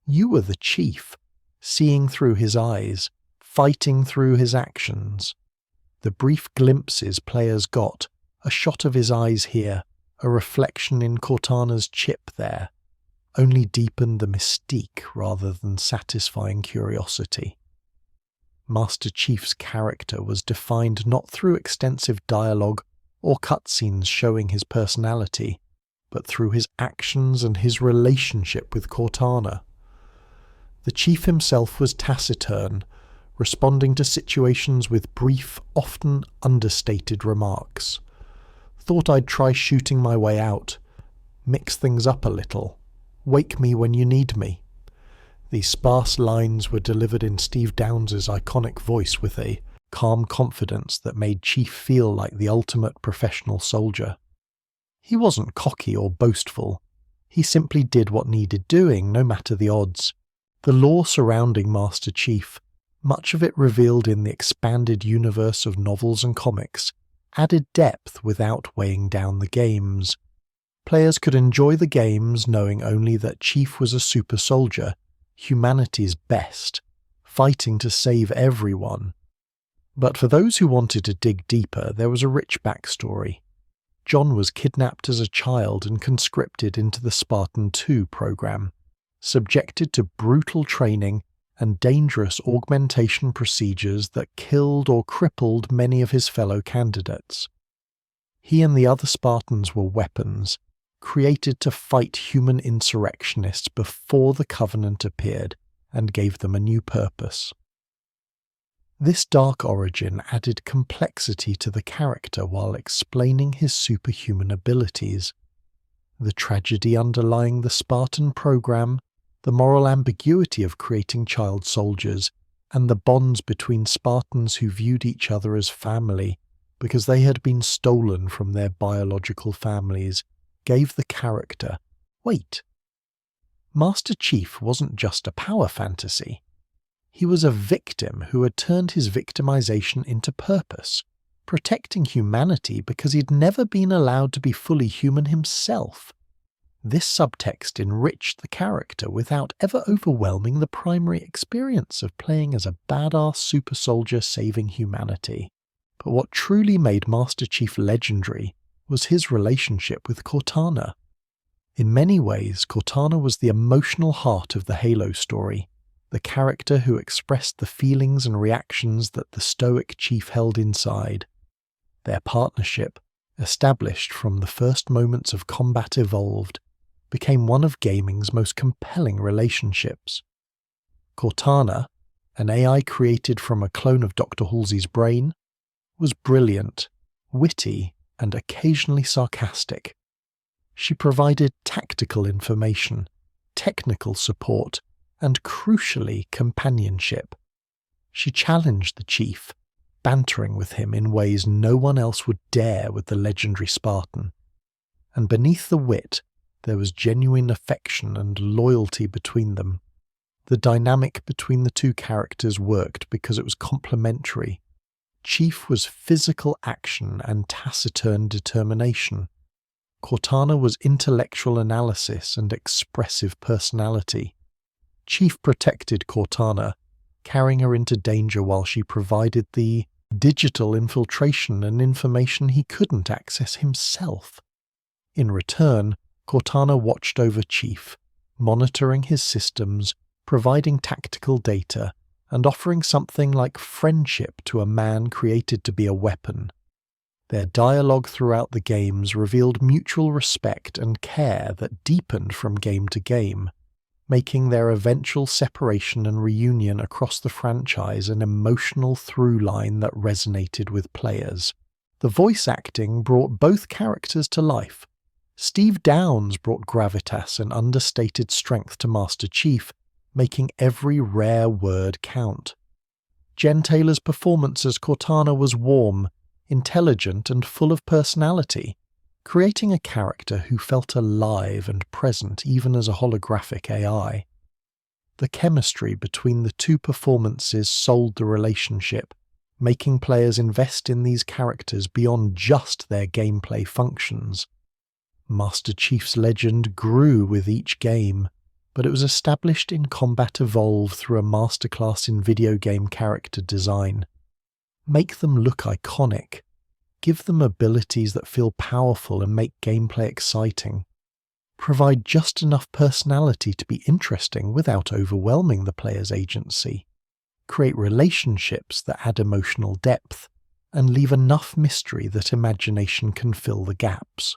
You were the Chief, seeing through his eyes, fighting through his actions. The brief glimpses players got, a shot of his eyes here, a reflection in Cortana's chip there, only deepened the mystique rather than satisfying curiosity. Master Chief's character was defined not through extensive dialogue or cutscenes showing his personality, but through his actions and his relationship with Cortana. The Chief himself was taciturn, responding to situations with brief, often understated remarks. Thought I'd try shooting my way out. Mix things up a little. Wake me when you need me. These sparse lines were delivered in Steve Downes' iconic voice with a calm confidence that made Chief feel like the ultimate professional soldier. He wasn't cocky or boastful. He simply did what needed doing, no matter the odds. The lore surrounding Master Chief, much of it revealed in the expanded universe of novels and comics, added depth without weighing down the games. Players could enjoy the games knowing only that Chief was a super soldier, humanity's best, fighting to save everyone. But for those who wanted to dig deeper, there was a rich backstory. John was kidnapped as a child and conscripted into the Spartan II program, subjected to brutal training and dangerous augmentation procedures that killed or crippled many of his fellow candidates. He and the other Spartans were weapons, created to fight human insurrectionists before the Covenant appeared and gave them a new purpose. This dark origin added complexity to the character while explaining his superhuman abilities. The tragedy underlying the Spartan program, the moral ambiguity of creating child soldiers, and the bonds between Spartans who viewed each other as family because they had been stolen from their biological families, gave the character, wait, Master Chief wasn't just a power fantasy. He was a victim who had turned his victimization into purpose, protecting humanity because he'd never been allowed to be fully human himself. This subtext enriched the character without ever overwhelming the primary experience of playing as a badass super soldier saving humanity. But what truly made Master Chief legendary was his relationship with Cortana. In many ways, Cortana was the emotional heart of the Halo story, the character who expressed the feelings and reactions that the stoic Chief held inside. Their partnership, established from the first moments of combat evolved, became one of gaming's most compelling relationships. Cortana, an AI created from a clone of Dr. Halsey's brain, was brilliant, witty, and occasionally sarcastic. She provided tactical information, technical support, and crucially companionship. She challenged the Chief, bantering with him in ways no one else would dare with the legendary Spartan. And beneath the wit, there was genuine affection and loyalty between them. The dynamic between the two characters worked because it was complementary. Chief was physical action and taciturn determination. Cortana was intellectual analysis and expressive personality. Chief protected Cortana, carrying her into danger while she provided the digital infiltration and information he couldn't access himself. In return, Cortana watched over Chief, monitoring his systems, providing tactical data, and offering something like friendship to a man created to be a weapon. Their dialogue throughout the games revealed mutual respect and care that deepened from game to game, making their eventual separation and reunion across the franchise an emotional through line that resonated with players. The voice acting brought both characters to life. Steve Downes brought gravitas and understated strength to Master Chief, making every rare word count. Jen Taylor's performance as Cortana was warm, intelligent, and full of personality, creating a character who felt alive and present even as a holographic AI. The chemistry between the two performances sold the relationship, making players invest in these characters beyond just their gameplay functions. Master Chief's legend grew with each game, but it was established in Combat Evolved through a masterclass in video game character design. Make them look iconic. Give them abilities that feel powerful and make gameplay exciting. Provide just enough personality to be interesting without overwhelming the player's agency. Create relationships that add emotional depth, and leave enough mystery that imagination can fill the gaps.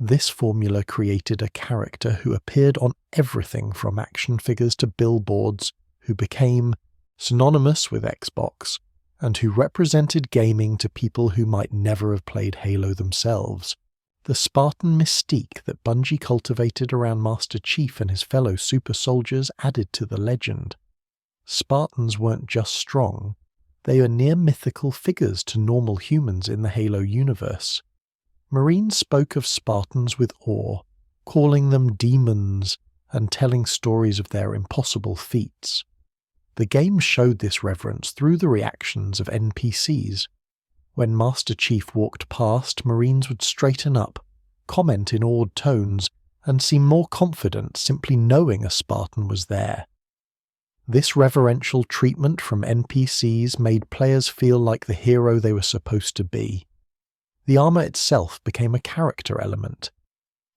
This formula created a character who appeared on everything from action figures to billboards, who became synonymous with Xbox, and who represented gaming to people who might never have played Halo themselves. The Spartan mystique that Bungie cultivated around Master Chief and his fellow super soldiers added to the legend. Spartans weren't just strong, they were near mythical figures to normal humans in the Halo universe. Marines spoke of Spartans with awe, calling them demons and telling stories of their impossible feats. The game showed this reverence through the reactions of NPCs. When Master Chief walked past, Marines would straighten up, comment in awed tones, and seem more confident simply knowing a Spartan was there. This reverential treatment from NPCs made players feel like the hero they were supposed to be. The armor itself became a character element.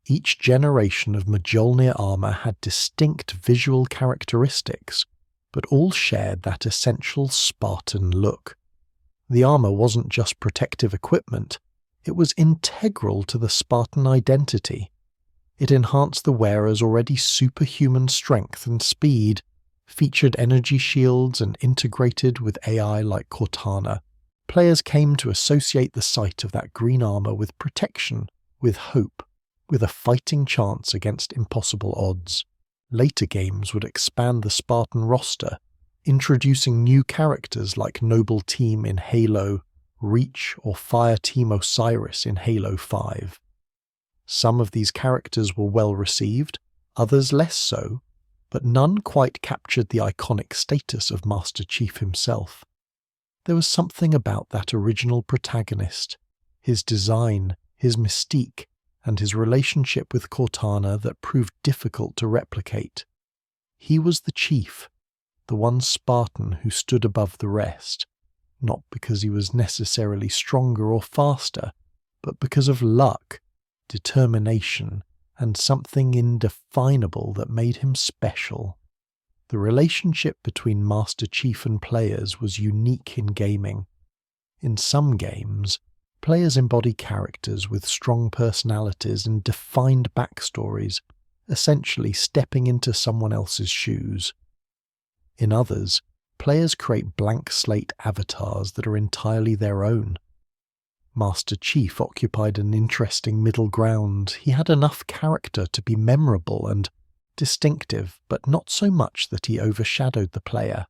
Each generation of Mjolnir armor had distinct visual characteristics, but all shared that essential Spartan look. The armor wasn't just protective equipment, it was integral to the Spartan identity. It enhanced the wearer's already superhuman strength and speed, featured energy shields, and integrated with AI like Cortana. Players came to associate the sight of that green armor with protection, with hope, with a fighting chance against impossible odds. Later games would expand the Spartan roster, introducing new characters like Noble Team in Halo, Reach, or Fire Team Osiris in Halo 5. Some of these characters were well received, others less so, but none quite captured the iconic status of Master Chief himself. There was something about that original protagonist, his design, his mystique, and his relationship with Cortana that proved difficult to replicate. He was the chief, the one Spartan who stood above the rest, not because he was necessarily stronger or faster, but because of luck, determination, and something indefinable that made him special. The relationship between Master Chief and players was unique in gaming. In some games, players embody characters with strong personalities and defined backstories, essentially stepping into someone else's shoes. In others, players create blank slate avatars that are entirely their own. Master Chief occupied an interesting middle ground. He had enough character to be memorable and distinctive, but not so much that he overshadowed the player.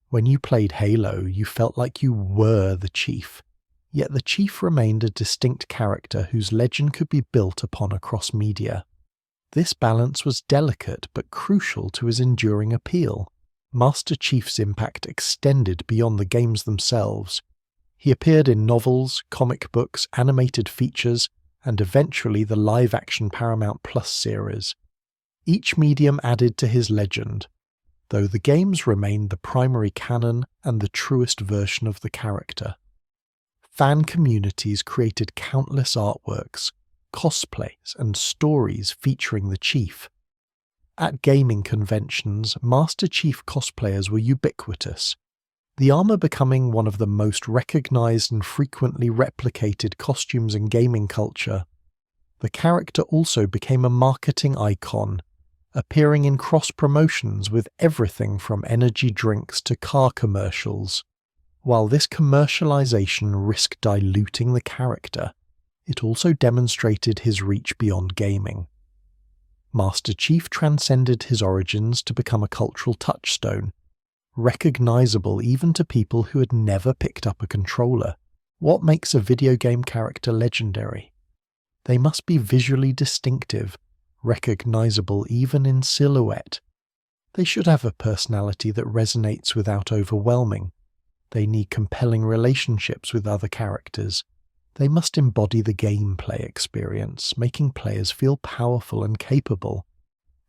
When you played Halo, you felt like you were the Chief, yet the Chief remained a distinct character whose legend could be built upon across media. This balance was delicate but crucial to his enduring appeal. Master Chief's impact extended beyond the games themselves. He appeared in novels, comic books, animated features, and eventually the live-action Paramount Plus series. Each medium added to his legend, though the games remained the primary canon and the truest version of the character. Fan communities created countless artworks, cosplays, and stories featuring the Chief. At gaming conventions, Master Chief cosplayers were ubiquitous, the armor becoming one of the most recognized and frequently replicated costumes in gaming culture. The character also became a marketing icon, appearing in cross-promotions with everything from energy drinks to car commercials. While this commercialization risked diluting the character, it also demonstrated his reach beyond gaming. Master Chief transcended his origins to become a cultural touchstone, recognizable even to people who had never picked up a controller. What makes a video game character legendary? They must be visually distinctive, recognizable even in silhouette. They should have a personality that resonates without overwhelming. They need compelling relationships with other characters. They must embody the gameplay experience, making players feel powerful and capable.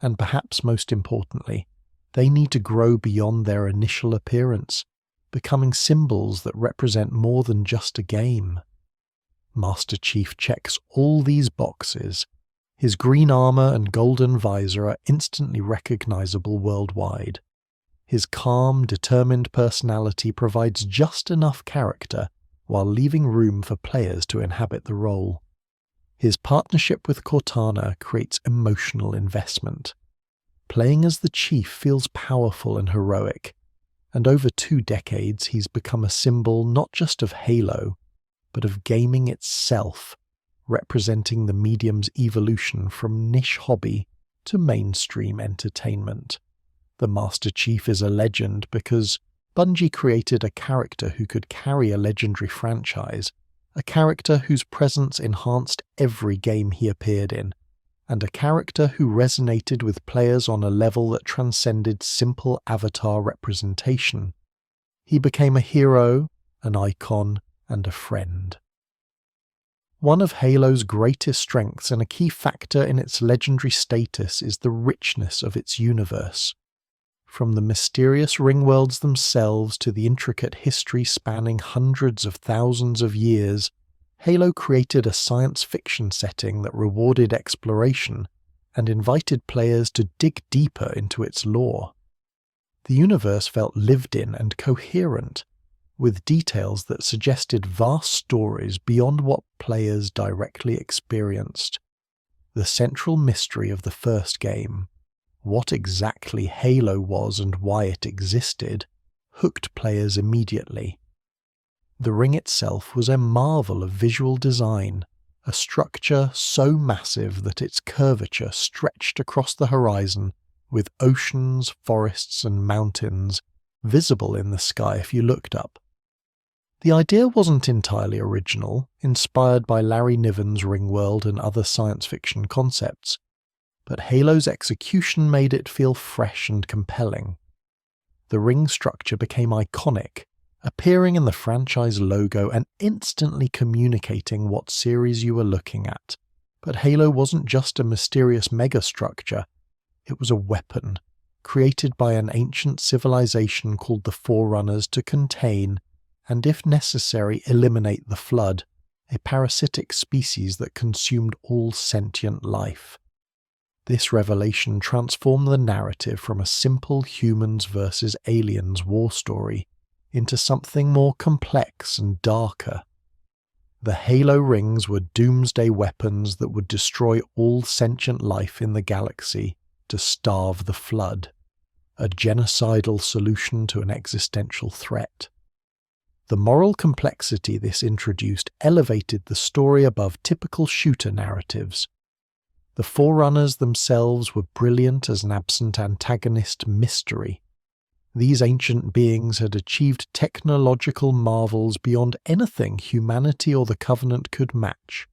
And perhaps most importantly, they need to grow beyond their initial appearance, becoming symbols that represent more than just a game. Master Chief checks all these boxes. His green armor and golden visor are instantly recognizable worldwide. His calm, determined personality provides just enough character while leaving room for players to inhabit the role. His partnership with Cortana creates emotional investment. Playing as the Chief feels powerful and heroic, and over 2 decades he's become a symbol not just of Halo, but of gaming itself, representing the medium's evolution from niche hobby to mainstream entertainment. The Master Chief is a legend because Bungie created a character who could carry a legendary franchise, a character whose presence enhanced every game he appeared in, and a character who resonated with players on a level that transcended simple avatar representation. He became a hero, an icon, and a friend. One of Halo's greatest strengths and a key factor in its legendary status is the richness of its universe. From the mysterious ring worlds themselves to the intricate history spanning hundreds of thousands of years, Halo created a science fiction setting that rewarded exploration and invited players to dig deeper into its lore. The universe felt lived in and coherent, with details that suggested vast stories beyond what players directly experienced. The central mystery of the first game, what exactly Halo was and why it existed, hooked players immediately. The ring itself was a marvel of visual design, a structure so massive that its curvature stretched across the horizon, with oceans, forests, and mountains visible in the sky if you looked up. The idea wasn't entirely original, inspired by Larry Niven's Ringworld and other science fiction concepts, but Halo's execution made it feel fresh and compelling. The ring structure became iconic, appearing in the franchise logo and instantly communicating what series you were looking at. But Halo wasn't just a mysterious megastructure, it was a weapon, created by an ancient civilization called the Forerunners to contain, and if necessary eliminate the Flood, a parasitic species that consumed all sentient life. This revelation transformed the narrative from a simple humans versus aliens war story into something more complex and darker. The Halo rings were doomsday weapons that would destroy all sentient life in the galaxy to starve the Flood, a genocidal solution to an existential threat. The moral complexity this introduced elevated the story above typical shooter narratives. The Forerunners themselves were brilliant as an absent antagonist mystery. These ancient beings had achieved technological marvels beyond anything humanity or the Covenant could match,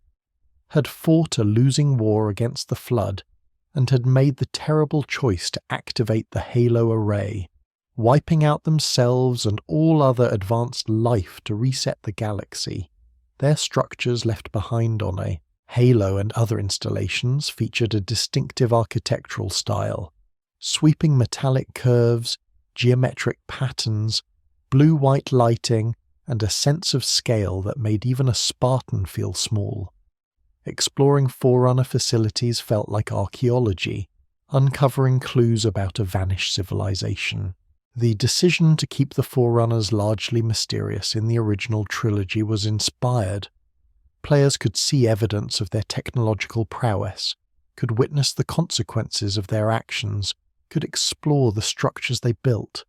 had fought a losing war against the Flood, and had made the terrible choice to activate the Halo array, wiping out themselves and all other advanced life to reset the galaxy. Their structures left behind on a Halo and other installations featured a distinctive architectural style, sweeping metallic curves, geometric patterns, blue-white lighting, and a sense of scale that made even a Spartan feel small. Exploring Forerunner facilities felt like archaeology, uncovering clues about a vanished civilization. The decision to keep the Forerunners largely mysterious in the original trilogy was inspired. Players could see evidence of their technological prowess, could witness the consequences of their actions, could explore the structures they built.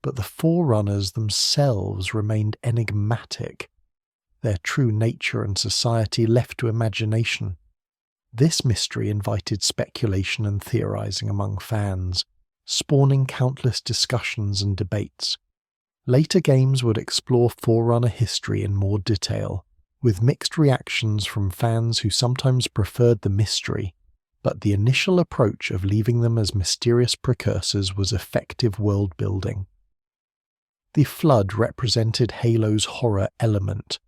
But the Forerunners themselves remained enigmatic, their true nature and society left to imagination. This mystery invited speculation and theorizing among fans, spawning countless discussions and debates. Later games would explore Forerunner history in more detail, with mixed reactions from fans who sometimes preferred the mystery, but the initial approach of leaving them as mysterious precursors was effective world building. The Flood represented Halo's horror element,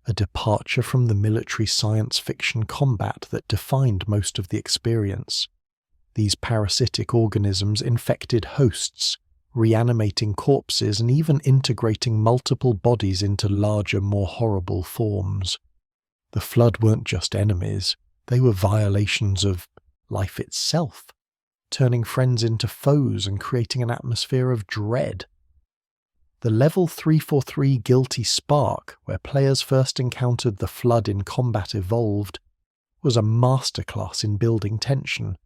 a departure from the military science fiction combat that defined most of the experience. These parasitic organisms infected hosts, reanimating corpses and even integrating multiple bodies into larger, more horrible forms. The Flood weren't just enemies, they were violations of life itself, turning friends into foes and creating an atmosphere of dread. The Level 343 Guilty Spark, where players first encountered the Flood in combat evolved, was a masterclass in building tension,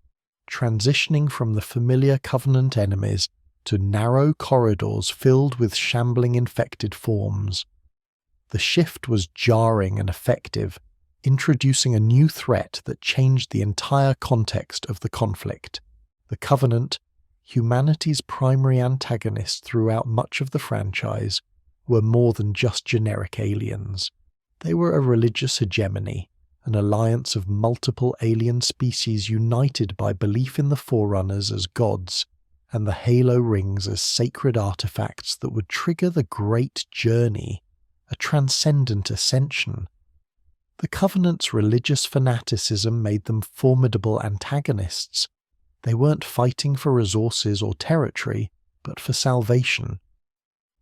transitioning from the familiar Covenant enemies to narrow corridors filled with shambling infected forms. The shift was jarring and effective, introducing a new threat that changed the entire context of the conflict. The Covenant, humanity's primary antagonists throughout much of the franchise, were more than just generic aliens. They were a religious hegemony, an alliance of multiple alien species united by belief in the Forerunners as gods, and the Halo rings as sacred artifacts that would trigger the Great Journey, a transcendent ascension. The Covenant's religious fanaticism made them formidable antagonists. They weren't fighting for resources or territory, but for salvation.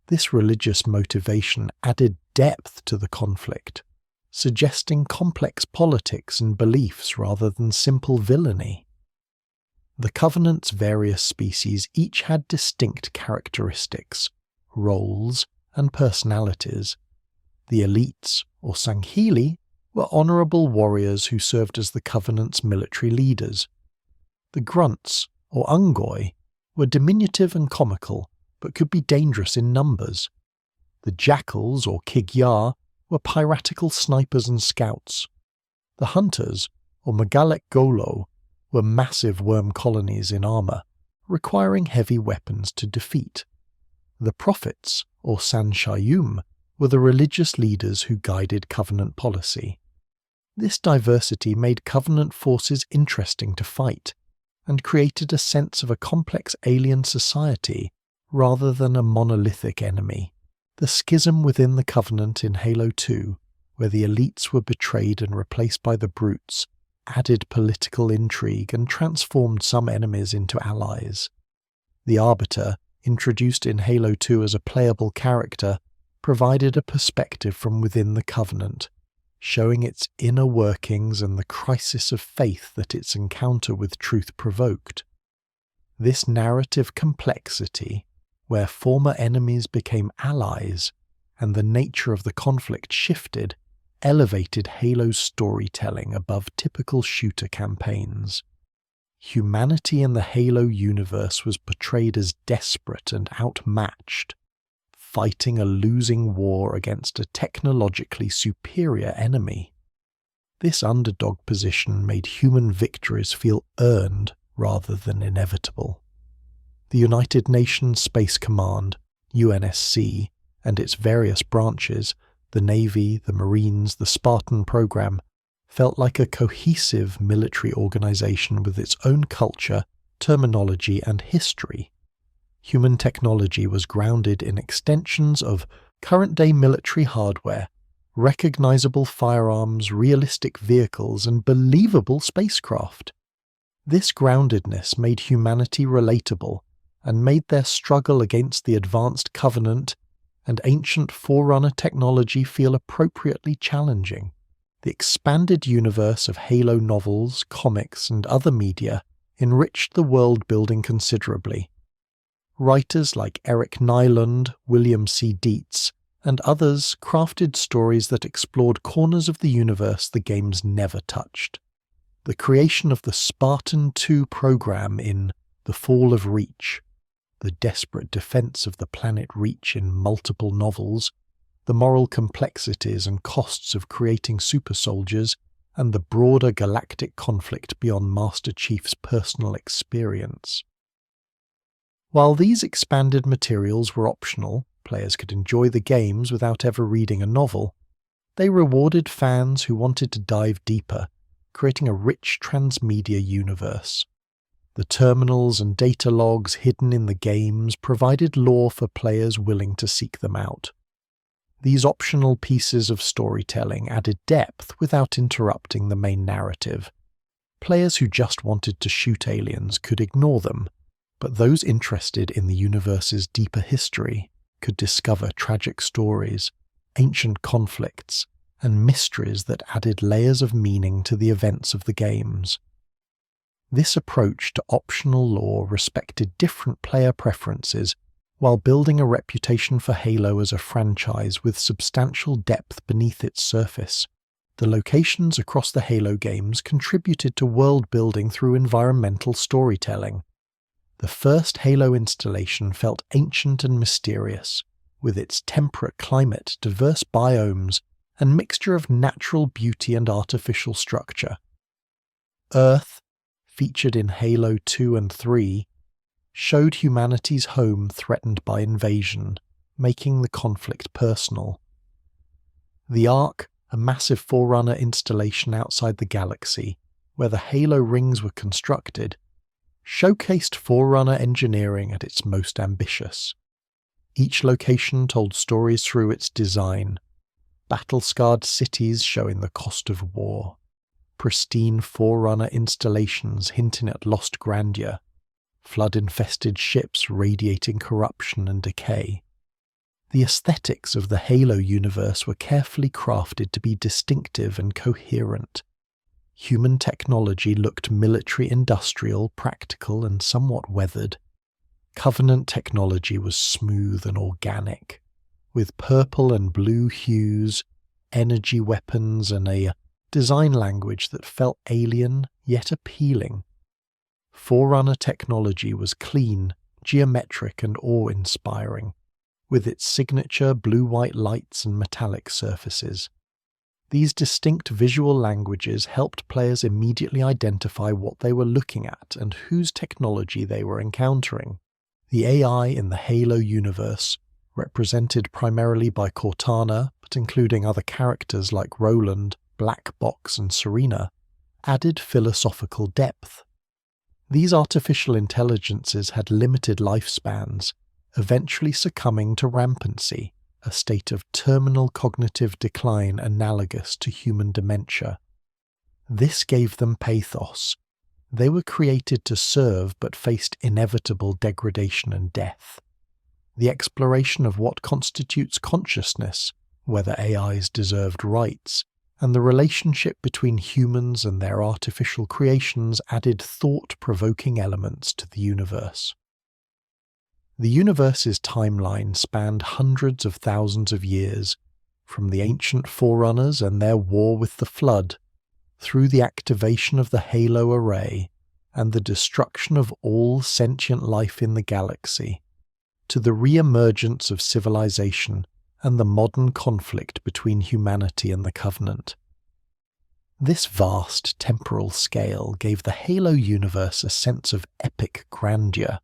This religious motivation added depth to the conflict, suggesting complex politics and beliefs rather than simple villainy. The Covenant's various species each had distinct characteristics, roles, and personalities. The elites, or Sanghili, were honorable warriors who served as the Covenant's military leaders. The grunts, or Ungoi, were diminutive and comical, but could be dangerous in numbers. The jackals, or Kigyar, were piratical snipers and scouts. The hunters, or Megalek Golo, were massive worm colonies in armor, requiring heavy weapons to defeat. The prophets, or Sanshayum, were the religious leaders who guided Covenant policy. This diversity made Covenant forces interesting to fight, and created a sense of a complex alien society rather than a monolithic enemy. The schism within the Covenant in Halo 2, where the elites were betrayed and replaced by the brutes, added political intrigue and transformed some enemies into allies. The Arbiter, introduced in Halo 2 as a playable character, provided a perspective from within the Covenant, showing its inner workings and the crisis of faith that its encounter with truth provoked. This narrative complexity, where former enemies became allies and the nature of the conflict shifted, elevated Halo's storytelling above typical shooter campaigns. Humanity in the Halo universe was portrayed as desperate and outmatched, fighting a losing war against a technologically superior enemy. This underdog position made human victories feel earned rather than inevitable. The United Nations Space Command, UNSC, and its various branches, the Navy, the Marines, the Spartan program, felt like a cohesive military organization with its own culture, terminology, and history. Human technology was grounded in extensions of current-day military hardware, recognizable firearms, realistic vehicles, and believable spacecraft. This groundedness made humanity relatable and made their struggle against the advanced Covenant and ancient Forerunner technology feel appropriately challenging. The expanded universe of Halo novels, comics, and other media enriched the world-building considerably. Writers like Eric Nylund, William C. Dietz, and others crafted stories that explored corners of the universe the games never touched. The creation of the Spartan II program in The Fall of Reach, the desperate defense of the planet Reach in multiple novels, the moral complexities and costs of creating super soldiers, and the broader galactic conflict beyond Master Chief's personal experience. While these expanded materials were optional, players could enjoy the games without ever reading a novel, they rewarded fans who wanted to dive deeper, creating a rich transmedia universe. The terminals and data logs hidden in the games provided lore for players willing to seek them out. These optional pieces of storytelling added depth without interrupting the main narrative. Players who just wanted to shoot aliens could ignore them, but those interested in the universe's deeper history could discover tragic stories, ancient conflicts, and mysteries that added layers of meaning to the events of the games. This approach to optional lore respected different player preferences while building a reputation for Halo as a franchise with substantial depth beneath its surface. The locations across the Halo games contributed to world building through environmental storytelling. The first Halo installation felt ancient and mysterious, with its temperate climate, diverse biomes, and mixture of natural beauty and artificial structure. Earth, featured in Halo 2 and 3, showed humanity's home threatened by invasion, making the conflict personal. The Ark, a massive Forerunner installation outside the galaxy, where the Halo rings were constructed, showcased Forerunner engineering at its most ambitious. Each location told stories through its design, battle-scarred cities showing the cost of war, pristine Forerunner installations hinting at lost grandeur, flood-infested ships radiating corruption and decay. The aesthetics of the Halo universe were carefully crafted to be distinctive and coherent. Human technology looked military-industrial, practical, and somewhat weathered. Covenant technology was smooth and organic, with purple and blue hues, energy weapons, and a design language that felt alien yet appealing. Forerunner technology was clean, geometric, and awe-inspiring, with its signature blue-white lights and metallic surfaces. These distinct visual languages helped players immediately identify what they were looking at and whose technology they were encountering. The AI in the Halo universe, represented primarily by Cortana, but including other characters like Roland, Black Box, and Serena, added philosophical depth. These artificial intelligences had limited lifespans, eventually succumbing to rampancy, a state of terminal cognitive decline analogous to human dementia. This gave them pathos. They were created to serve but faced inevitable degradation and death. The exploration of what constitutes consciousness, whether AIs deserved rights, and the relationship between humans and their artificial creations added thought-provoking elements to the universe. The universe's timeline spanned hundreds of thousands of years, from the ancient Forerunners and their war with the Flood, through the activation of the Halo Array and the destruction of all sentient life in the galaxy, to the re-emergence of civilization and the modern conflict between humanity and the Covenant. This vast temporal scale gave the Halo universe a sense of epic grandeur.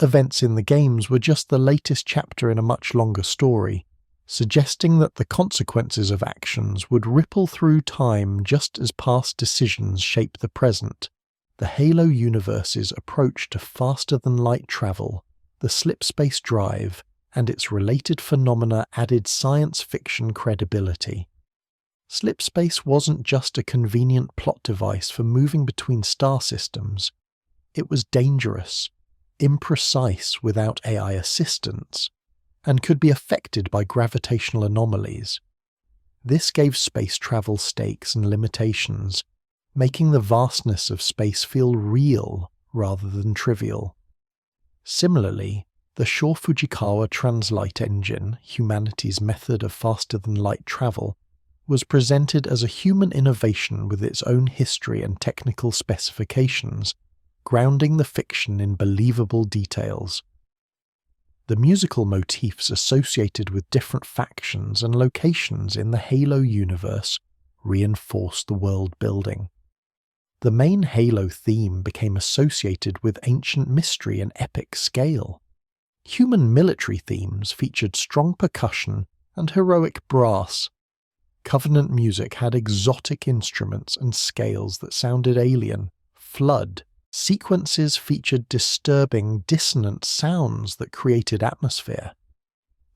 Events in the games were just the latest chapter in a much longer story, suggesting that the consequences of actions would ripple through time just as past decisions shape the present. The Halo universe's approach to faster-than-light travel, the slip-space drive, and its related phenomena added science fiction credibility. Slipspace wasn't just a convenient plot device for moving between star systems. It was dangerous, imprecise without AI assistance, and could be affected by gravitational anomalies. This gave space travel stakes and limitations, making the vastness of space feel real rather than trivial. Similarly, the Shou Fujikawa Translight engine, humanity's method of faster-than-light travel, was presented as a human innovation with its own history and technical specifications, grounding the fiction in believable details. The musical motifs associated with different factions and locations in the Halo universe reinforced the world building. The main Halo theme became associated with ancient mystery and epic scale. Human military themes featured strong percussion and heroic brass. Covenant music had exotic instruments and scales that sounded alien. Flood sequences featured disturbing, dissonant sounds that created atmosphere.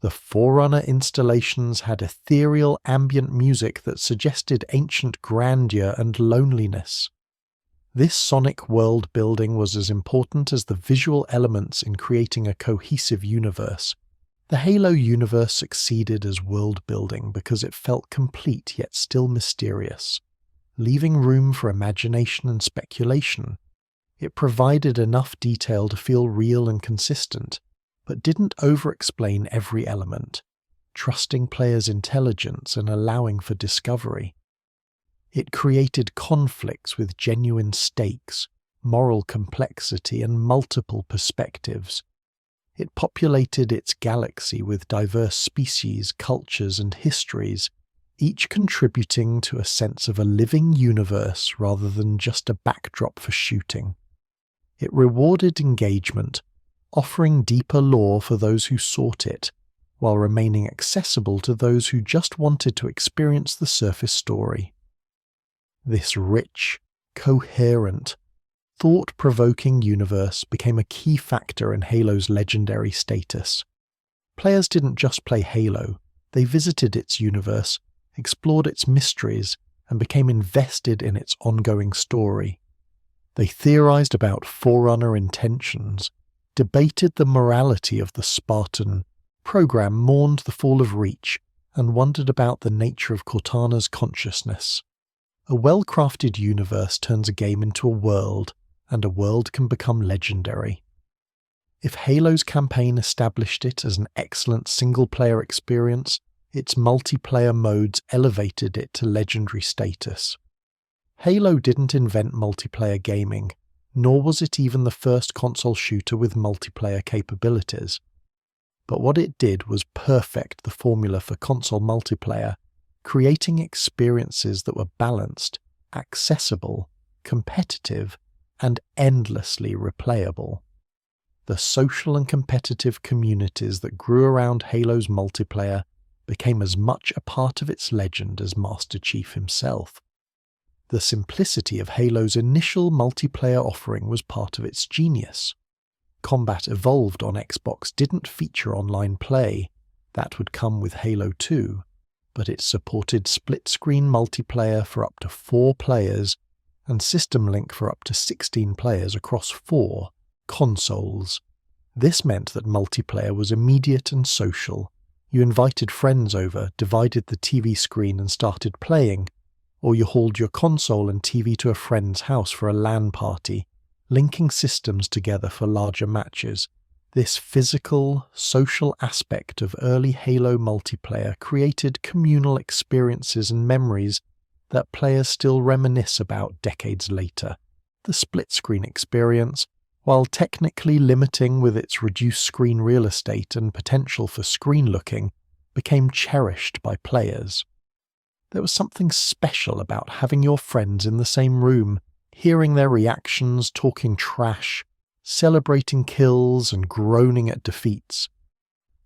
The Forerunner installations had ethereal ambient music that suggested ancient grandeur and loneliness. This sonic world building was as important as the visual elements in creating a cohesive universe. The Halo universe succeeded as world building because it felt complete yet still mysterious, leaving room for imagination and speculation. It provided enough detail to feel real and consistent, but didn't over-explain every element, trusting players' intelligence and allowing for discovery. It created conflicts with genuine stakes, moral complexity, and multiple perspectives. It populated its galaxy with diverse species, cultures, and histories, each contributing to a sense of a living universe rather than just a backdrop for shooting. It rewarded engagement, offering deeper lore for those who sought it, while remaining accessible to those who just wanted to experience the surface story. This rich, coherent, thought-provoking universe became a key factor in Halo's legendary status. Players didn't just play Halo, they visited its universe, explored its mysteries, and became invested in its ongoing story. They theorized about Forerunner intentions, debated the morality of the Spartan program, mourned the fall of Reach, and wondered about the nature of Cortana's consciousness. A well-crafted universe turns a game into a world, and a world can become legendary. If Halo's campaign established it as an excellent single-player experience, its multiplayer modes elevated it to legendary status. Halo didn't invent multiplayer gaming, nor was it even the first console shooter with multiplayer capabilities. But what it did was perfect the formula for console multiplayer, creating experiences that were balanced, accessible, competitive, and endlessly replayable. The social and competitive communities that grew around Halo's multiplayer became as much a part of its legend as Master Chief himself. The simplicity of Halo's initial multiplayer offering was part of its genius. Combat Evolved on Xbox didn't feature online play, that would come with Halo 2, but it supported split-screen multiplayer for up to 4 players and System Link for up to 16 players across 4 consoles. This meant that multiplayer was immediate and social. You invited friends over, divided the TV screen and started playing, or you hauled your console and TV to a friend's house for a LAN party, linking systems together for larger matches. This physical, social aspect of early Halo multiplayer created communal experiences and memories that players still reminisce about decades later. The split-screen experience, while technically limiting with its reduced screen real estate and potential for screen looking, became cherished by players. There was something special about having your friends in the same room, hearing their reactions, talking trash, celebrating kills and groaning at defeats.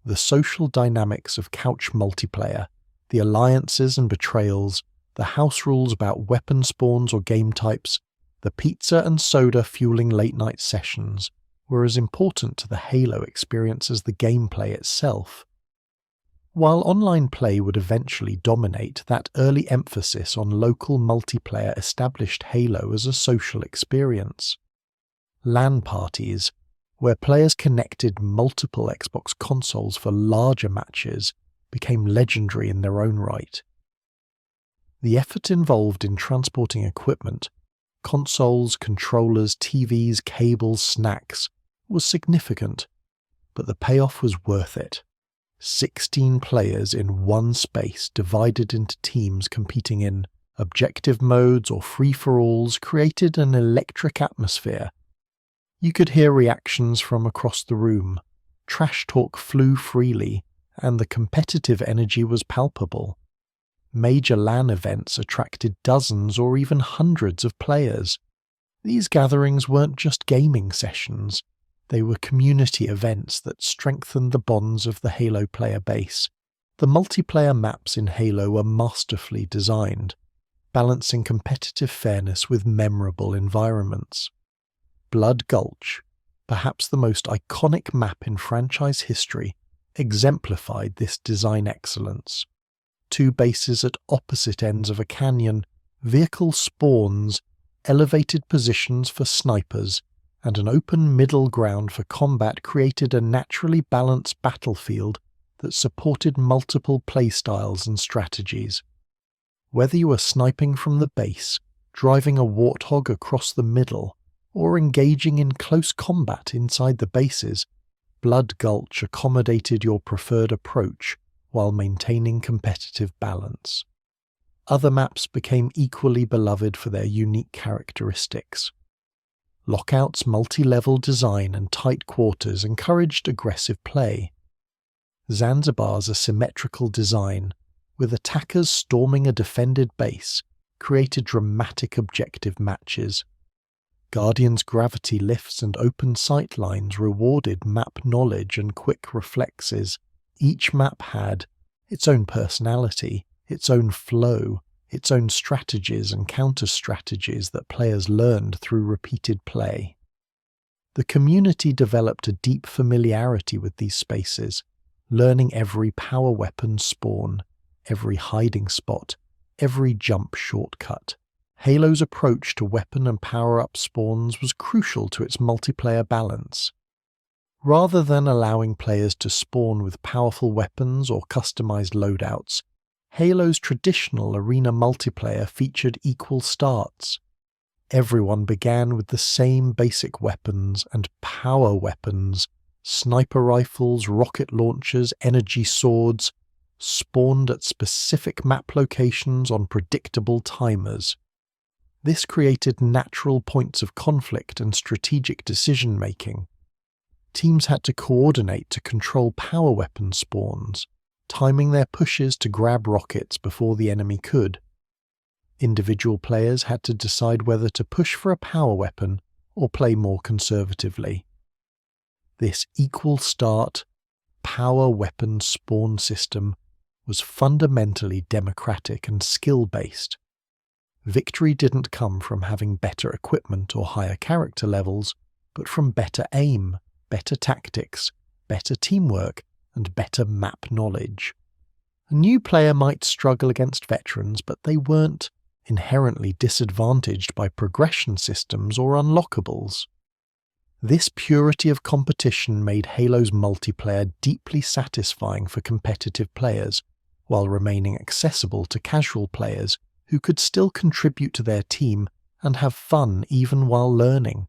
The social dynamics of couch multiplayer, the alliances and betrayals, the house rules about weapon spawns or game types, the pizza and soda fueling late-night sessions were as important to the Halo experience as the gameplay itself. While online play would eventually dominate, that early emphasis on local multiplayer established Halo as a social experience. LAN parties, where players connected multiple Xbox consoles for larger matches, became legendary in their own right. The effort involved in transporting equipment, consoles, controllers, TVs, cables, snacks, was significant, but the payoff was worth it. 16 players in one space divided into teams competing in objective modes or free-for-alls created an electric atmosphere. You could hear reactions from across the room, trash talk flew freely, and the competitive energy was palpable. Major LAN events attracted dozens or even hundreds of players. These gatherings weren't just gaming sessions, they were community events that strengthened the bonds of the Halo player base. The multiplayer maps in Halo were masterfully designed, balancing competitive fairness with memorable environments. Blood Gulch, perhaps the most iconic map in franchise history, exemplified this design excellence. 2 bases at opposite ends of a canyon, vehicle spawns, elevated positions for snipers, and an open middle ground for combat created a naturally balanced battlefield that supported multiple playstyles and strategies. Whether you were sniping from the base, driving a warthog across the middle, or engaging in close combat inside the bases, Blood Gulch accommodated your preferred approach while maintaining competitive balance. Other maps became equally beloved for their unique characteristics. Lockout's multi-level design and tight quarters encouraged aggressive play. Zanzibar's asymmetrical design, with attackers storming a defended base, created dramatic objective matches. Guardian's gravity lifts and open sight lines rewarded map knowledge and quick reflexes. Each map had its own personality, its own flow, its own strategies and counter-strategies that players learned through repeated play. The community developed a deep familiarity with these spaces, learning every power weapon spawn, every hiding spot, every jump shortcut. Halo's approach to weapon and power-up spawns was crucial to its multiplayer balance. Rather than allowing players to spawn with powerful weapons or customized loadouts, Halo's traditional arena multiplayer featured equal starts. Everyone began with the same basic weapons and power weapons, sniper rifles, rocket launchers, energy swords, spawned at specific map locations on predictable timers. This created natural points of conflict and strategic decision-making. Teams had to coordinate to control power weapon spawns, timing their pushes to grab rockets before the enemy could. Individual players had to decide whether to push for a power weapon or play more conservatively. This equal start, power weapon spawn system was fundamentally democratic and skill-based. Victory didn't come from having better equipment or higher character levels, but from better aim, better tactics, better teamwork, and better map knowledge. A new player might struggle against veterans, but they weren't inherently disadvantaged by progression systems or unlockables. This purity of competition made Halo's multiplayer deeply satisfying for competitive players, while remaining accessible to casual players who could still contribute to their team and have fun even while learning.